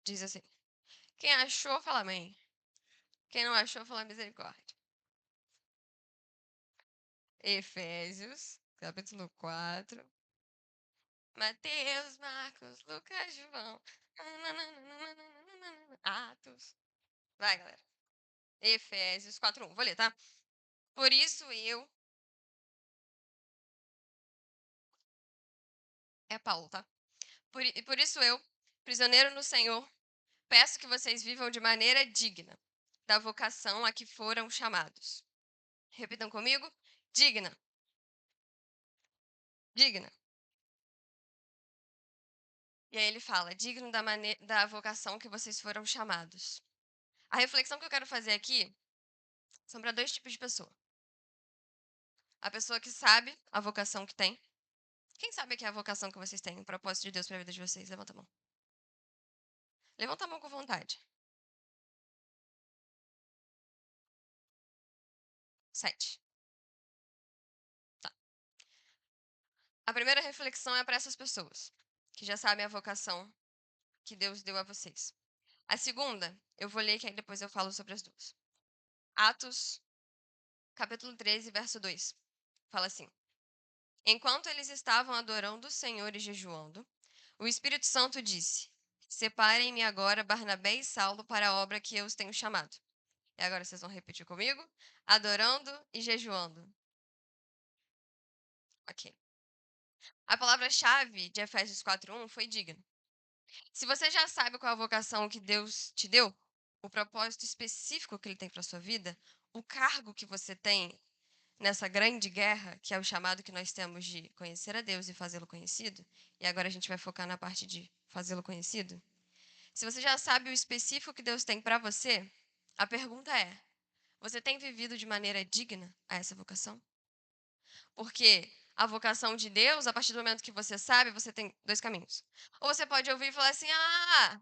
Diz assim: quem achou, fala amém. Quem não achou, fala misericórdia. Efésios, capítulo 4. Mateus, Marcos, Lucas, João. Atos. Vai, galera. Efésios 4:1. Vou ler, tá? Por isso eu. É Paulo, tá? Por isso eu, prisioneiro no Senhor, peço que vocês vivam de maneira digna da vocação a que foram chamados. Repitam comigo. Digna. Digna. E aí ele fala, digno da vocação que vocês foram chamados. A reflexão que eu quero fazer aqui são para dois tipos de pessoa. A pessoa que sabe a vocação que tem. Quem sabe que é a vocação que vocês têm, o propósito de Deus para a vida de vocês? Levanta a mão. Levanta a mão com vontade. 7. Tá. A primeira reflexão é para essas pessoas que já sabem a vocação que Deus deu a vocês. A segunda, eu vou ler que aí depois eu falo sobre as duas. Atos, capítulo 13, verso 2. Fala assim: enquanto eles estavam adorando o Senhor e jejuando, o Espírito Santo disse: separem-me agora Barnabé e Saulo para a obra que eu os tenho chamado. E agora vocês vão repetir comigo? Adorando e jejuando. Ok. A palavra-chave de Efésios 4:1 foi digno. Se você já sabe qual a vocação que Deus te deu, o propósito específico que Ele tem para sua vida, o cargo que você tem nessa grande guerra, que é o chamado que nós temos de conhecer a Deus e fazê-lo conhecido, e agora a gente vai focar na parte de fazê-lo conhecido. Se você já sabe o específico que Deus tem para você, a pergunta é: você tem vivido de maneira digna a essa vocação? Porque a vocação de Deus, a partir do momento que você sabe, você tem dois caminhos. Ou você pode ouvir e falar assim: ah,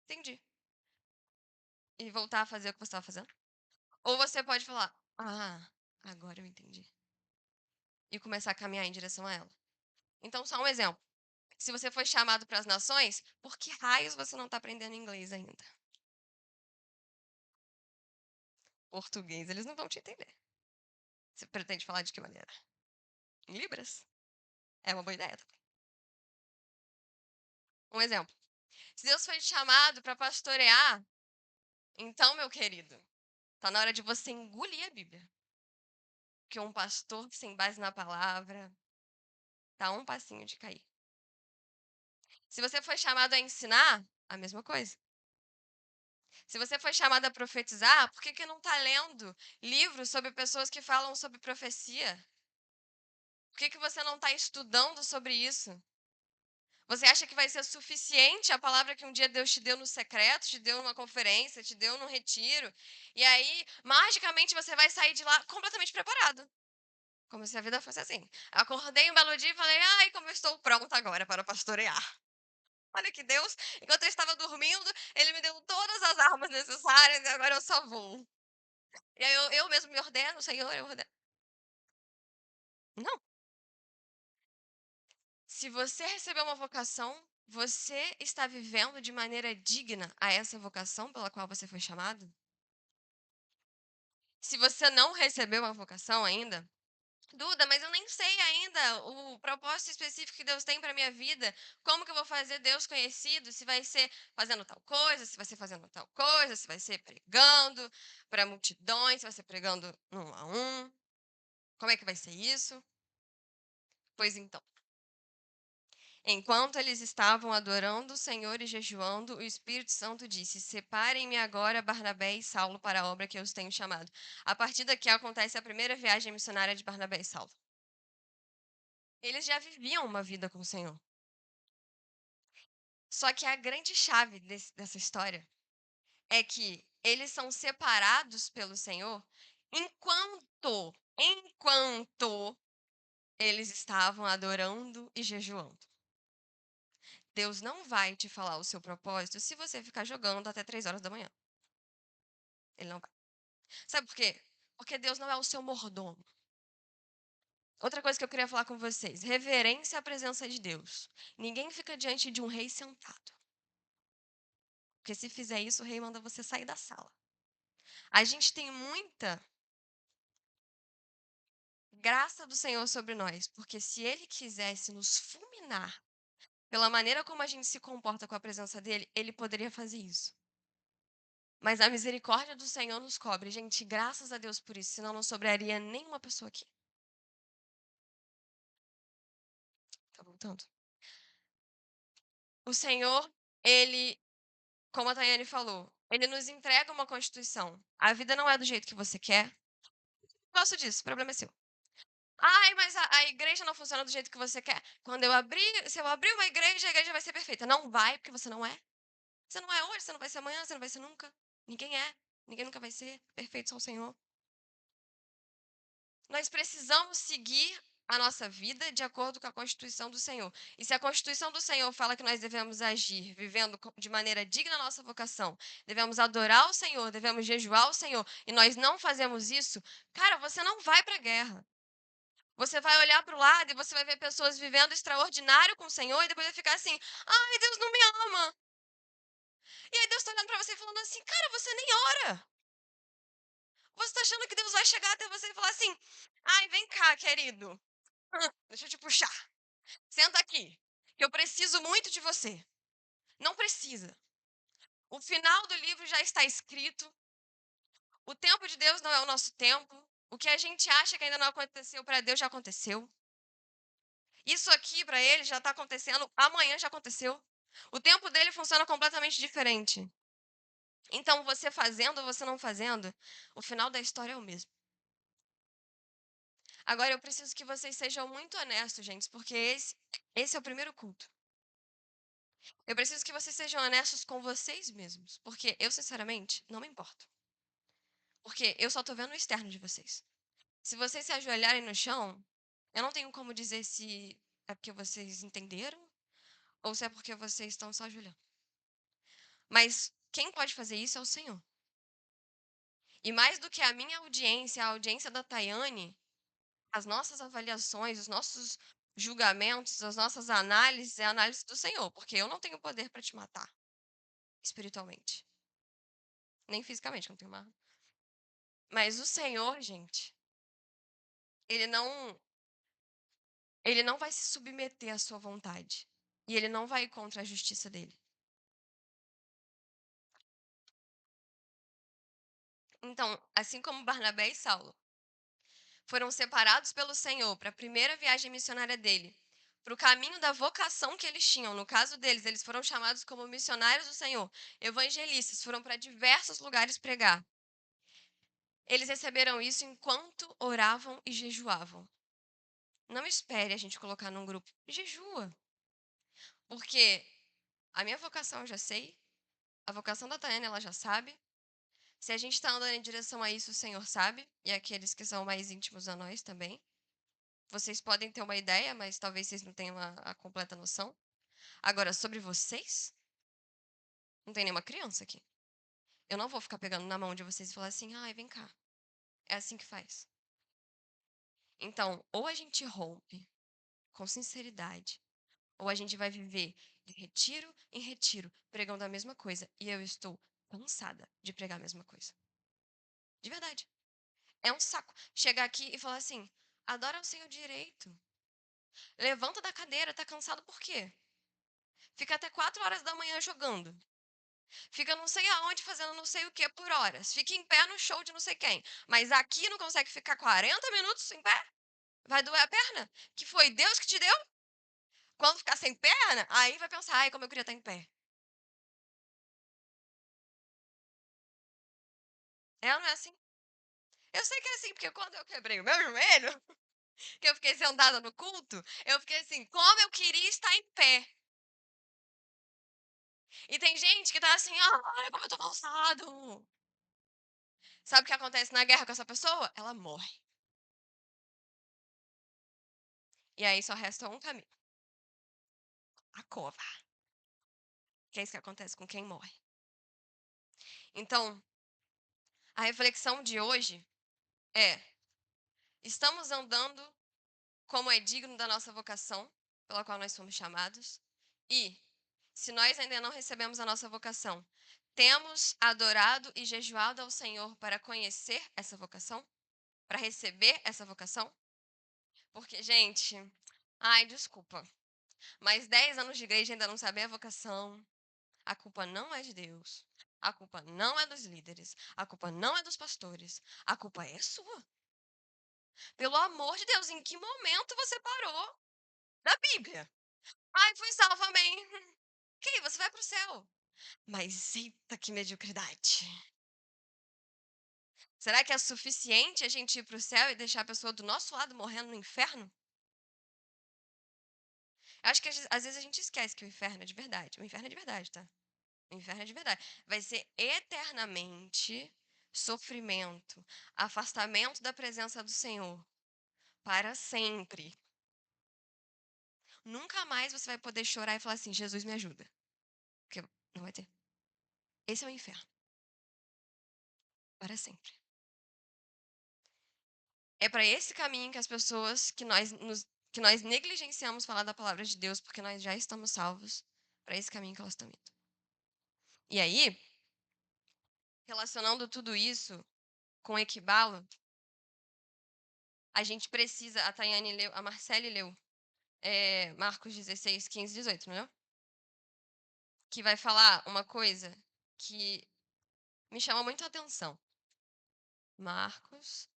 entendi. E voltar a fazer o que você estava fazendo. Ou você pode falar: ah, agora eu entendi. E começar a caminhar em direção a ela. Então, só um exemplo. Se você foi chamado para as nações, por que raios você não está aprendendo inglês ainda? Português, eles não vão te entender. Você pretende falar de que maneira? Em Libras? É uma boa ideia também. Um exemplo. Se Deus foi te chamado para pastorear, então, meu querido, tá na hora de você engolir a Bíblia. Porque um pastor sem base na palavra tá um passinho de cair. Se você foi chamado a ensinar, a mesma coisa. Se você foi chamado a profetizar, por que não está lendo livros sobre pessoas que falam sobre profecia? Por que você não está estudando sobre isso? Você acha que vai ser suficiente a palavra que um dia Deus te deu no secreto, te deu numa conferência, te deu num retiro, e aí, magicamente, você vai sair de lá completamente preparado? Como se a vida fosse assim. Acordei um belo dia e falei: ai, como eu estou pronta agora para pastorear. Olha que Deus, enquanto eu estava dormindo, Ele me deu todas as armas necessárias e agora eu só vou. E aí eu mesmo me ordeno, Senhor, eu ordeno. Não. Se você recebeu uma vocação, você está vivendo de maneira digna a essa vocação pela qual você foi chamado? Se você não recebeu uma vocação ainda, Duda, mas eu nem sei ainda o propósito específico que Deus tem para minha vida. Como que eu vou fazer Deus conhecido? Se vai ser fazendo tal coisa, se vai ser fazendo tal coisa, se vai ser pregando para multidões, se vai ser pregando um a um. Como é que vai ser isso? Pois então. Enquanto eles estavam adorando o Senhor e jejuando, o Espírito Santo disse: separem-me agora Barnabé e Saulo para a obra que eu os tenho chamado. A partir daqui acontece a primeira viagem missionária de Barnabé e Saulo. Eles já viviam uma vida com o Senhor. Só que a grande chave dessa história é que eles são separados pelo Senhor enquanto eles estavam adorando e jejuando. Deus não vai te falar o seu propósito se você ficar jogando até 3 horas da manhã. Ele não vai. Sabe por quê? Porque Deus não é o seu mordomo. Outra coisa que eu queria falar com vocês: reverência à presença de Deus. Ninguém fica diante de um rei sentado. Porque se fizer isso, o rei manda você sair da sala. A gente tem muita graça do Senhor sobre nós, porque se ele quisesse nos fulminar pela maneira como a gente se comporta com a presença dele, ele poderia fazer isso. Mas a misericórdia do Senhor nos cobre. Gente, graças a Deus por isso, senão não sobraria nenhuma pessoa aqui. Tá voltando? O Senhor, ele, como a Tayane falou, ele nos entrega uma constituição. A vida não é do jeito que você quer. Gosto disso, o problema é seu. Ai, mas a igreja não funciona do jeito que você quer. Se eu abrir uma igreja, a igreja vai ser perfeita. Não vai, porque você não é. Você não é hoje, você não vai ser amanhã, você não vai ser nunca. Ninguém é. Ninguém nunca vai ser. Perfeito só o Senhor. Nós precisamos seguir a nossa vida de acordo com a Constituição do Senhor. E se a Constituição do Senhor fala que nós devemos agir vivendo de maneira digna da nossa vocação, devemos adorar o Senhor, devemos jejuar o Senhor, e nós não fazemos isso, cara, você não vai para a guerra. Você vai olhar para o lado e você vai ver pessoas vivendo extraordinário com o Senhor e depois vai ficar assim: ai, Deus não me ama. E aí Deus está olhando para você e falando assim: cara, você nem ora. Você está achando que Deus vai chegar até você e falar assim: ai, vem cá, querido. Deixa eu te puxar. Senta aqui, que eu preciso muito de você. Não precisa. O final do livro já está escrito. O tempo de Deus não é o nosso tempo. O que a gente acha que ainda não aconteceu para Deus já aconteceu. Isso aqui para ele já está acontecendo, amanhã já aconteceu. O tempo dele funciona completamente diferente. Então, você fazendo ou você não fazendo, o final da história é o mesmo. Agora, eu preciso que vocês sejam muito honestos, gente, porque esse é o primeiro culto. Eu preciso que vocês sejam honestos com vocês mesmos, porque eu, sinceramente, não me importo. Porque eu só tô vendo o externo de vocês. Se vocês se ajoelharem no chão, eu não tenho como dizer se é porque vocês entenderam ou se é porque vocês estão só ajoelhando. Mas quem pode fazer isso é o Senhor. E mais do que a minha audiência, a audiência da Tayane, as nossas avaliações, os nossos julgamentos, as nossas análises, é a análise do Senhor, porque eu não tenho poder para te matar espiritualmente. Nem fisicamente, que eu não tenho uma arma. Mas o Senhor, gente, ele não vai se submeter à sua vontade. E ele não vai contra a justiça dele. Então, assim como Barnabé e Saulo foram separados pelo Senhor para a primeira viagem missionária dele, para o caminho da vocação que eles tinham. No caso deles, eles foram chamados como missionários do Senhor, evangelistas, foram para diversos lugares pregar. Eles receberam isso enquanto oravam e jejuavam. Não espere a gente colocar num grupo. Jejua. Porque a minha vocação eu já sei, a vocação da Tayane ela já sabe. Se a gente está andando em direção a isso, o Senhor sabe, e aqueles que são mais íntimos a nós também. Vocês podem ter uma ideia, mas talvez vocês não tenham a completa noção. Agora, sobre vocês, não tem nenhuma criança aqui. Eu não vou ficar pegando na mão de vocês e falar assim, ai, vem cá. É assim que faz. Então, ou a gente rompe com sinceridade, ou a gente vai viver de retiro em retiro, pregando a mesma coisa. E eu estou cansada de pregar a mesma coisa. De verdade. É um saco chegar aqui e falar assim, adora o Senhor direito. Levanta da cadeira, tá cansado por quê? Fica até 4 horas da manhã jogando. Fica não sei aonde fazendo não sei o que por horas. Fica em pé no show de não sei quem. Mas aqui não consegue ficar 40 minutos em pé? Vai doer a perna? Que foi Deus que te deu? Quando ficar sem perna, aí vai pensar, ai, como eu queria estar em pé. É ou não é assim? Eu sei que é assim, porque quando eu quebrei o meu joelho, que eu fiquei sentada no culto, eu fiquei assim, como eu queria estar em pé. E tem gente que tá assim, ai, como eu tô cansado. Sabe o que acontece na guerra com essa pessoa? Ela morre. E aí só resta um caminho. A cova. Que é isso que acontece com quem morre. Então, a reflexão de hoje é: estamos andando como é digno da nossa vocação, pela qual nós fomos chamados? E, se nós ainda não recebemos a nossa vocação, temos adorado e jejuado ao Senhor para conhecer essa vocação? Para receber essa vocação? Porque, gente, ai, desculpa, mas 10 anos de igreja ainda não saber a vocação, a culpa não é de Deus. A culpa não é dos líderes. A culpa não é dos pastores. A culpa é sua. Pelo amor de Deus, em que momento você parou da Bíblia? Ai, fui salva, amém. Ok, você vai pro céu. Mas eita, que mediocridade. Será que é suficiente a gente ir pro céu e deixar a pessoa do nosso lado morrendo no inferno? Eu acho que às vezes a gente esquece que o inferno é de verdade. O inferno é de verdade, tá? O inferno é de verdade. Vai ser eternamente sofrimento, afastamento da presença do Senhor. Para sempre. Nunca mais você vai poder chorar e falar assim: Jesus, me ajuda. Porque não vai ter. Esse é o inferno. Para sempre. É para esse caminho que as pessoas que nós negligenciamos falar da palavra de Deus porque nós já estamos salvos, para esse caminho que elas estão indo. E aí, relacionando tudo isso com Equibalo, a gente precisa, a Tayane leu, a Marcele leu, Marcos 16, 15, 18, não é? Que vai falar uma coisa que me chama muito a atenção. Marcos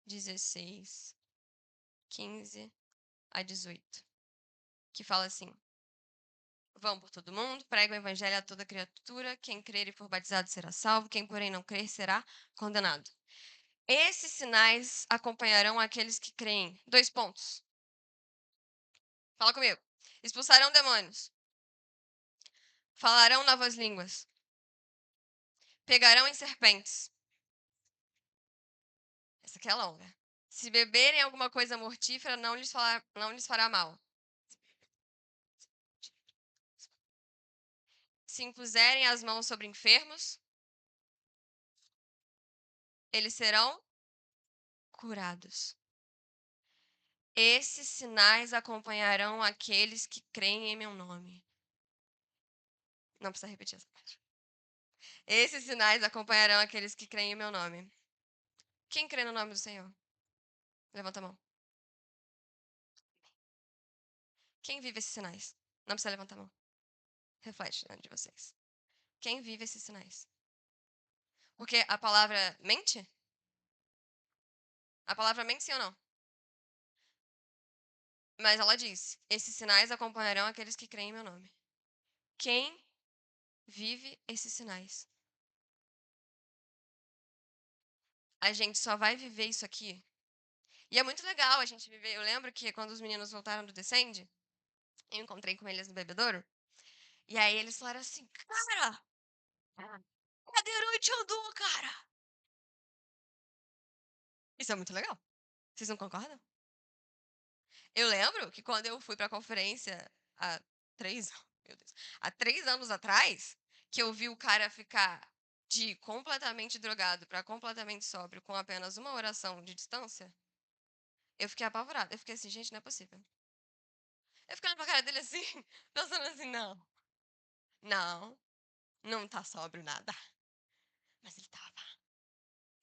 16, 15 a 18, que fala assim: vão por todo mundo, pregam o evangelho a toda criatura, quem crer e for batizado será salvo, quem porém não crer será condenado. Esses sinais acompanharão aqueles que creem. 2 pontos. Fala comigo. Expulsarão demônios. Falarão novas línguas. Pegarão em serpentes. Essa aqui é longa. Se beberem alguma coisa mortífera, não lhes fará mal. Se impuserem as mãos sobre enfermos, eles serão curados. Esses sinais acompanharão aqueles que creem em meu nome. Não precisa repetir essa parte. Esses sinais acompanharão aqueles que creem em meu nome. Quem crê no nome do Senhor? Levanta a mão. Quem vive esses sinais? Não precisa levantar a mão. Reflete diante de vocês. Quem vive esses sinais? Porque a palavra mente? A palavra mente sim ou não? Mas ela diz: esses sinais acompanharão aqueles que creem em meu nome. Quem vive esses sinais? A gente só vai viver isso aqui. E é muito legal a gente viver. Eu lembro que quando os meninos voltaram do Descende, eu encontrei com eles no bebedouro. E aí eles falaram assim: cara, cadeirante andou, cara. Isso é muito legal. Vocês não concordam? Eu lembro que quando eu fui pra conferência há 3, meu Deus, há 3 anos atrás, que eu vi o cara ficar de completamente drogado para completamente sóbrio com apenas uma oração de distância, eu fiquei apavorada. Eu fiquei assim, gente, não é possível. Eu fiquei olhando pra cara dele assim, pensando assim, não, não tá sóbrio nada. Mas ele tava.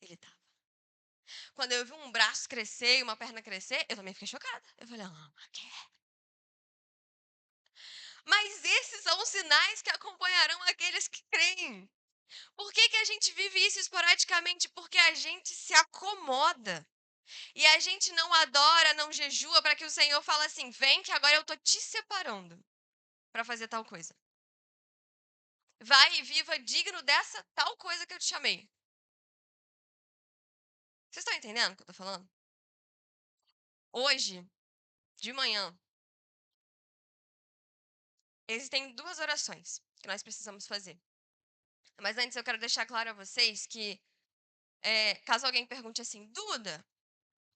Ele tava. Quando eu vi um braço crescer e uma perna crescer, eu também fiquei chocada. Eu falei, que é? Mas esses são os sinais que acompanharão aqueles que creem. Por que a gente vive isso esporadicamente? Porque a gente se acomoda. E a gente não adora, não jejua para que o Senhor fale assim: vem que agora eu estou te separando para fazer tal coisa. Vai e viva digno dessa tal coisa que eu te chamei. Vocês estão entendendo o que eu estou falando? Hoje, de manhã, existem duas orações que nós precisamos fazer. Mas antes eu quero deixar claro a vocês que, caso alguém pergunte assim, Duda,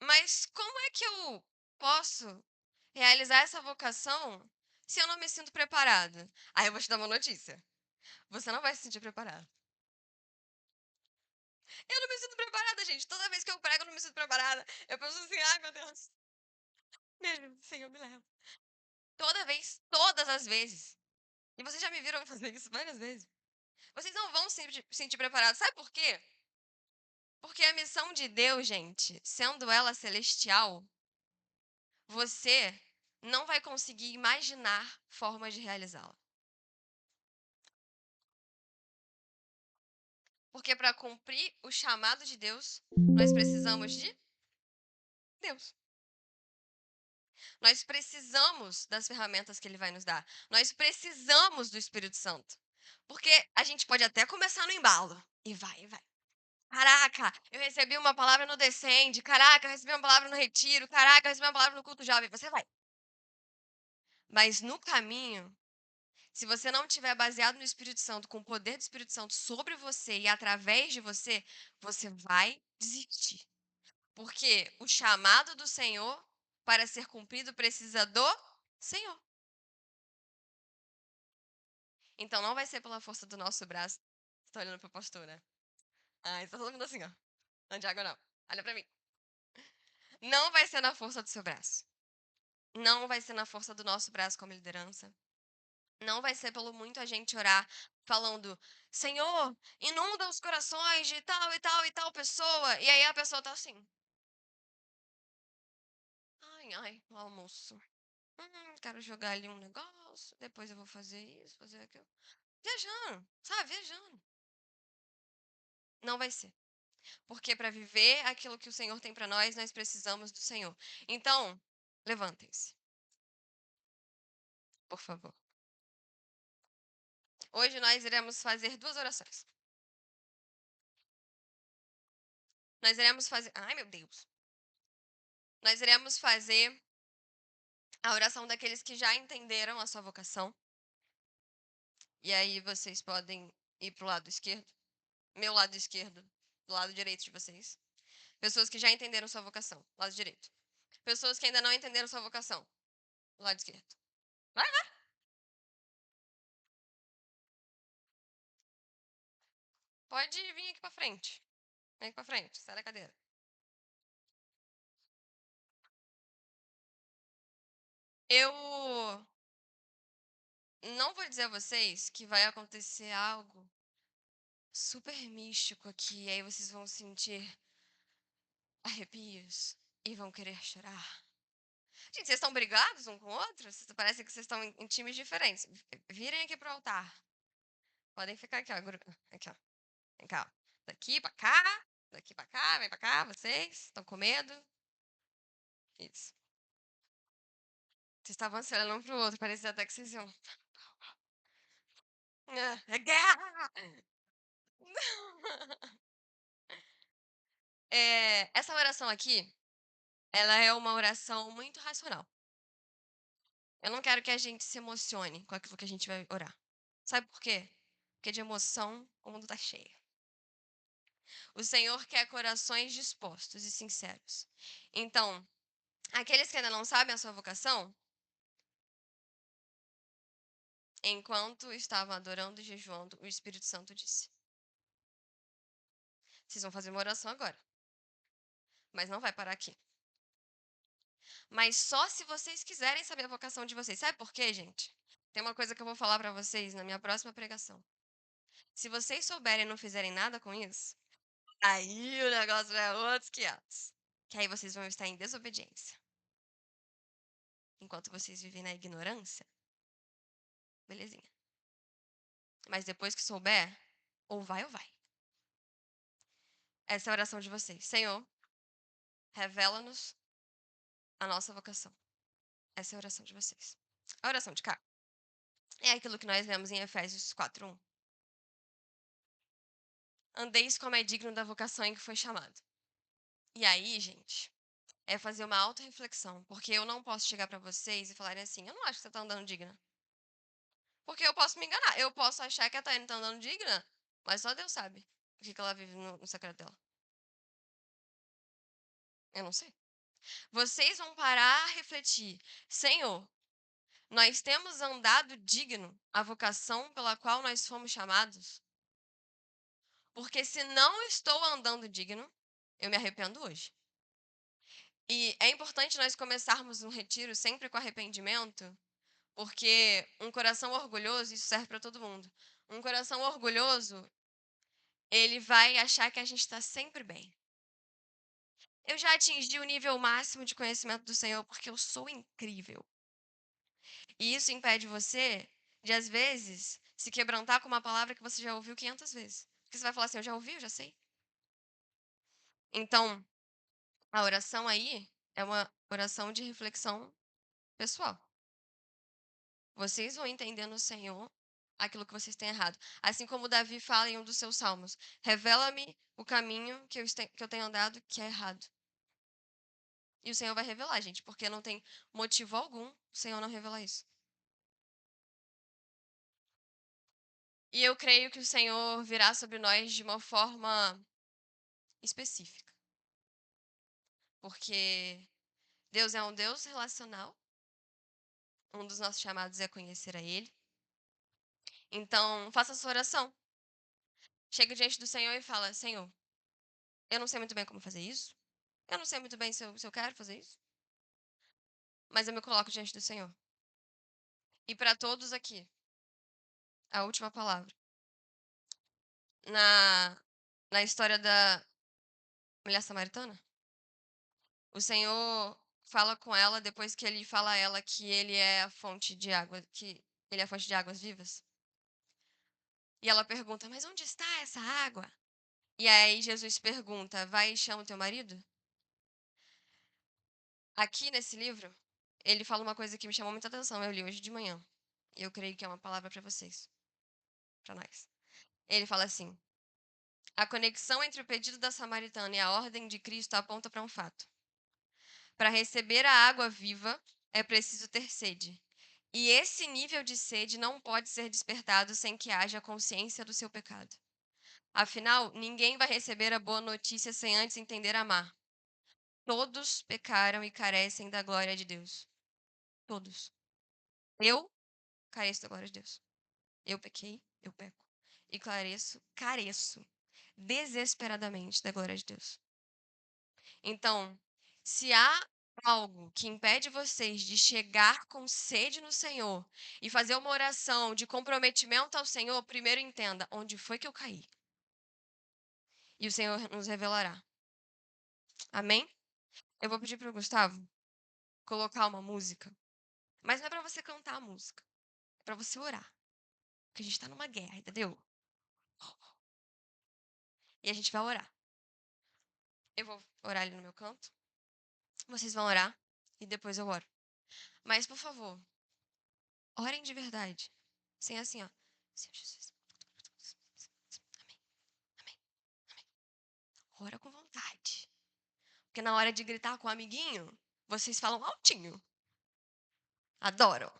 mas como é que eu posso realizar essa vocação se eu não me sinto preparada? Aí eu vou te dar uma notícia. Você não vai se sentir preparado. Eu não me sinto preparada, gente. Toda vez que eu prego, eu não me sinto preparada. Eu penso assim, ai meu Deus. Me ajuda, Senhor, me leva. Toda vez, todas as vezes. E vocês já me viram fazer isso várias vezes. Vocês não vão se sentir preparados. Sabe por quê? Porque a missão de Deus, gente, sendo ela celestial, você não vai conseguir imaginar formas de realizá-la. Porque para cumprir o chamado de Deus, nós precisamos de Deus. Nós precisamos das ferramentas que Ele vai nos dar. Nós precisamos do Espírito Santo. Porque a gente pode até começar no embalo. E vai, e vai. Caraca, eu recebi uma palavra no Descende. Caraca, eu recebi uma palavra no Retiro. Caraca, eu recebi uma palavra no Culto Jovem. Você vai. Mas no caminho, se você não estiver baseado no Espírito Santo, com o poder do Espírito Santo sobre você e através de você, você vai desistir. Porque o chamado do Senhor, para ser cumprido, precisa do Senhor. Então não vai ser pela força do nosso braço. Você tá olhando pra pastora? Ah, está todo mundo assim, ó. Santiago, não. Olha pra mim. Não vai ser na força do seu braço. Não vai ser na força do nosso braço como liderança. Não vai ser pelo muito a gente orar, falando, Senhor, inunda os corações de tal e tal e tal pessoa. E aí a pessoa tá assim. Ai, ai, o almoço. Quero jogar ali um negócio, depois eu vou fazer isso, fazer aquilo. Viajando, sabe? Viajando. Não vai ser. Porque para viver aquilo que o Senhor tem para nós, nós precisamos do Senhor. Então, levantem-se. Por favor. Hoje nós iremos fazer duas orações. Nós iremos fazer. Ai, meu Deus. Nós iremos fazer a oração daqueles que já entenderam a sua vocação. E aí vocês podem ir para o lado esquerdo. Meu lado esquerdo. Do lado direito de vocês. Pessoas que já entenderam sua vocação. Lado direito. Pessoas que ainda não entenderam sua vocação. Lado esquerdo. Vai, vai. Pode vir aqui para frente. Vem aqui para frente. Sai da cadeira. Eu não vou dizer a vocês que vai acontecer algo super místico aqui, e aí vocês vão sentir arrepios e vão querer chorar. Gente, vocês estão brigados um com o outro? Parece que vocês estão em times diferentes. Virem aqui pro altar. Podem ficar aqui, ó. Aqui, ó. Vem cá, ó. Daqui pra cá, daqui pra cá, vem pra cá, vocês. Estão com medo? Isso. Vocês estavam se olhando um pro outro, parecia até que vocês iam. É guerra! Essa oração aqui, ela é uma oração muito racional. Eu não quero que a gente se emocione com aquilo que a gente vai orar. Sabe por quê? Porque de emoção o mundo tá cheio. O Senhor quer corações dispostos e sinceros. Então, aqueles que ainda não sabem a sua vocação, enquanto estavam adorando e jejuando, o Espírito Santo disse: vocês vão fazer uma oração agora. Mas não vai parar aqui. Mas só se vocês quiserem saber a vocação de vocês. Sabe por quê, gente? Tem uma coisa que eu vou falar para vocês na minha próxima pregação. Se vocês souberem e não fizerem nada com isso, aí o negócio é outros 500. Que aí vocês vão estar em desobediência. Enquanto vocês vivem na ignorância, belezinha. Mas depois que souber, ou vai ou vai. Essa é a oração de vocês. Senhor, revela-nos a nossa vocação. Essa é a oração de vocês. A oração de cá é aquilo que nós vemos em Efésios 4:1. Andeis como é digno da vocação em que foi chamado. E aí, gente, é fazer uma auto-reflexão. Porque eu não posso chegar para vocês e falarem assim, eu não acho que você está andando digna. Porque eu posso me enganar. Eu posso achar que a Taiane tá andando digna, mas só Deus sabe o que ela vive no secreto dela. Eu não sei. Vocês vão parar a refletir. Senhor, nós temos andado digno a vocação pela qual nós fomos chamados? Porque se não estou andando digno, eu me arrependo hoje. E é importante nós começarmos um retiro sempre com arrependimento, porque um coração orgulhoso, isso serve para todo mundo. Um coração orgulhoso, ele vai achar que a gente está sempre bem. Eu já atingi o nível máximo de conhecimento do Senhor porque eu sou incrível. E isso impede você de, às vezes, se quebrantar com uma palavra que você já ouviu 500 vezes. Porque você vai falar assim, eu já ouvi, eu já sei. Então, a oração aí é uma oração de reflexão pessoal. Vocês vão entender no Senhor aquilo que vocês têm errado. Assim como Davi fala em um dos seus salmos. Revela-me o caminho que eu tenho andado que é errado. E o Senhor vai revelar, gente, porque não tem motivo algum o Senhor não revelar isso. E eu creio que o Senhor virá sobre nós de uma forma específica. Porque Deus é um Deus relacional. Um dos nossos chamados é conhecer a Ele. Então, faça a sua oração. Chega diante do Senhor e fala, Senhor, eu não sei muito bem como fazer isso. Eu não sei muito bem se eu quero fazer isso. Mas eu me coloco diante do Senhor. E para todos aqui, a última palavra. Na história da mulher samaritana, o Senhor fala com ela depois que ele fala a ela que ele é a fonte de água, que ele é a fonte de águas vivas. E ela pergunta, mas onde está essa água? E aí Jesus pergunta, vai e chama o teu marido? Aqui nesse livro, ele fala uma coisa que me chamou muita atenção, eu li hoje de manhã. E eu creio que é uma palavra para vocês, para nós. Ele fala assim, a conexão entre o pedido da samaritana e a ordem de Cristo aponta para um fato. Para receber a água viva, é preciso ter sede. E esse nível de sede não pode ser despertado sem que haja consciência do seu pecado. Afinal, ninguém vai receber a boa notícia sem antes entender amar. Todos pecaram e carecem da glória de Deus. Todos. Eu careço da glória de Deus. Eu pequei, eu peco. E careço desesperadamente da glória de Deus. Então, se há algo que impede vocês de chegar com sede no Senhor e fazer uma oração de comprometimento ao Senhor, primeiro entenda onde foi que eu caí. E o Senhor nos revelará. Amém? Eu vou pedir para o Gustavo colocar uma música. Mas não é para você cantar a música. É para você orar. Porque a gente está numa guerra, entendeu? E a gente vai orar. Eu vou orar ali no meu canto. Vocês vão orar. E depois eu oro. Mas, por favor, orem de verdade. Sem assim, ó. Senhor Jesus. Amém. Amém. Amém. Ora com vontade. Porque na hora de gritar com o amiguinho, vocês falam altinho. Adoram.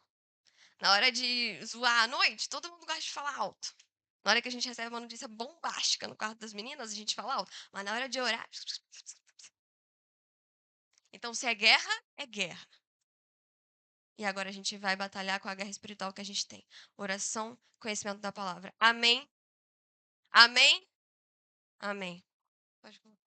Na hora de zoar à noite, todo mundo gosta de falar alto. Na hora que a gente recebe uma notícia bombástica no quarto das meninas, a gente fala alto. Mas na hora de orar. Então, se é guerra, é guerra. E agora a gente vai batalhar com a guerra espiritual que a gente tem. Oração, conhecimento da palavra. Amém? Amém? Amém. Pode colocar.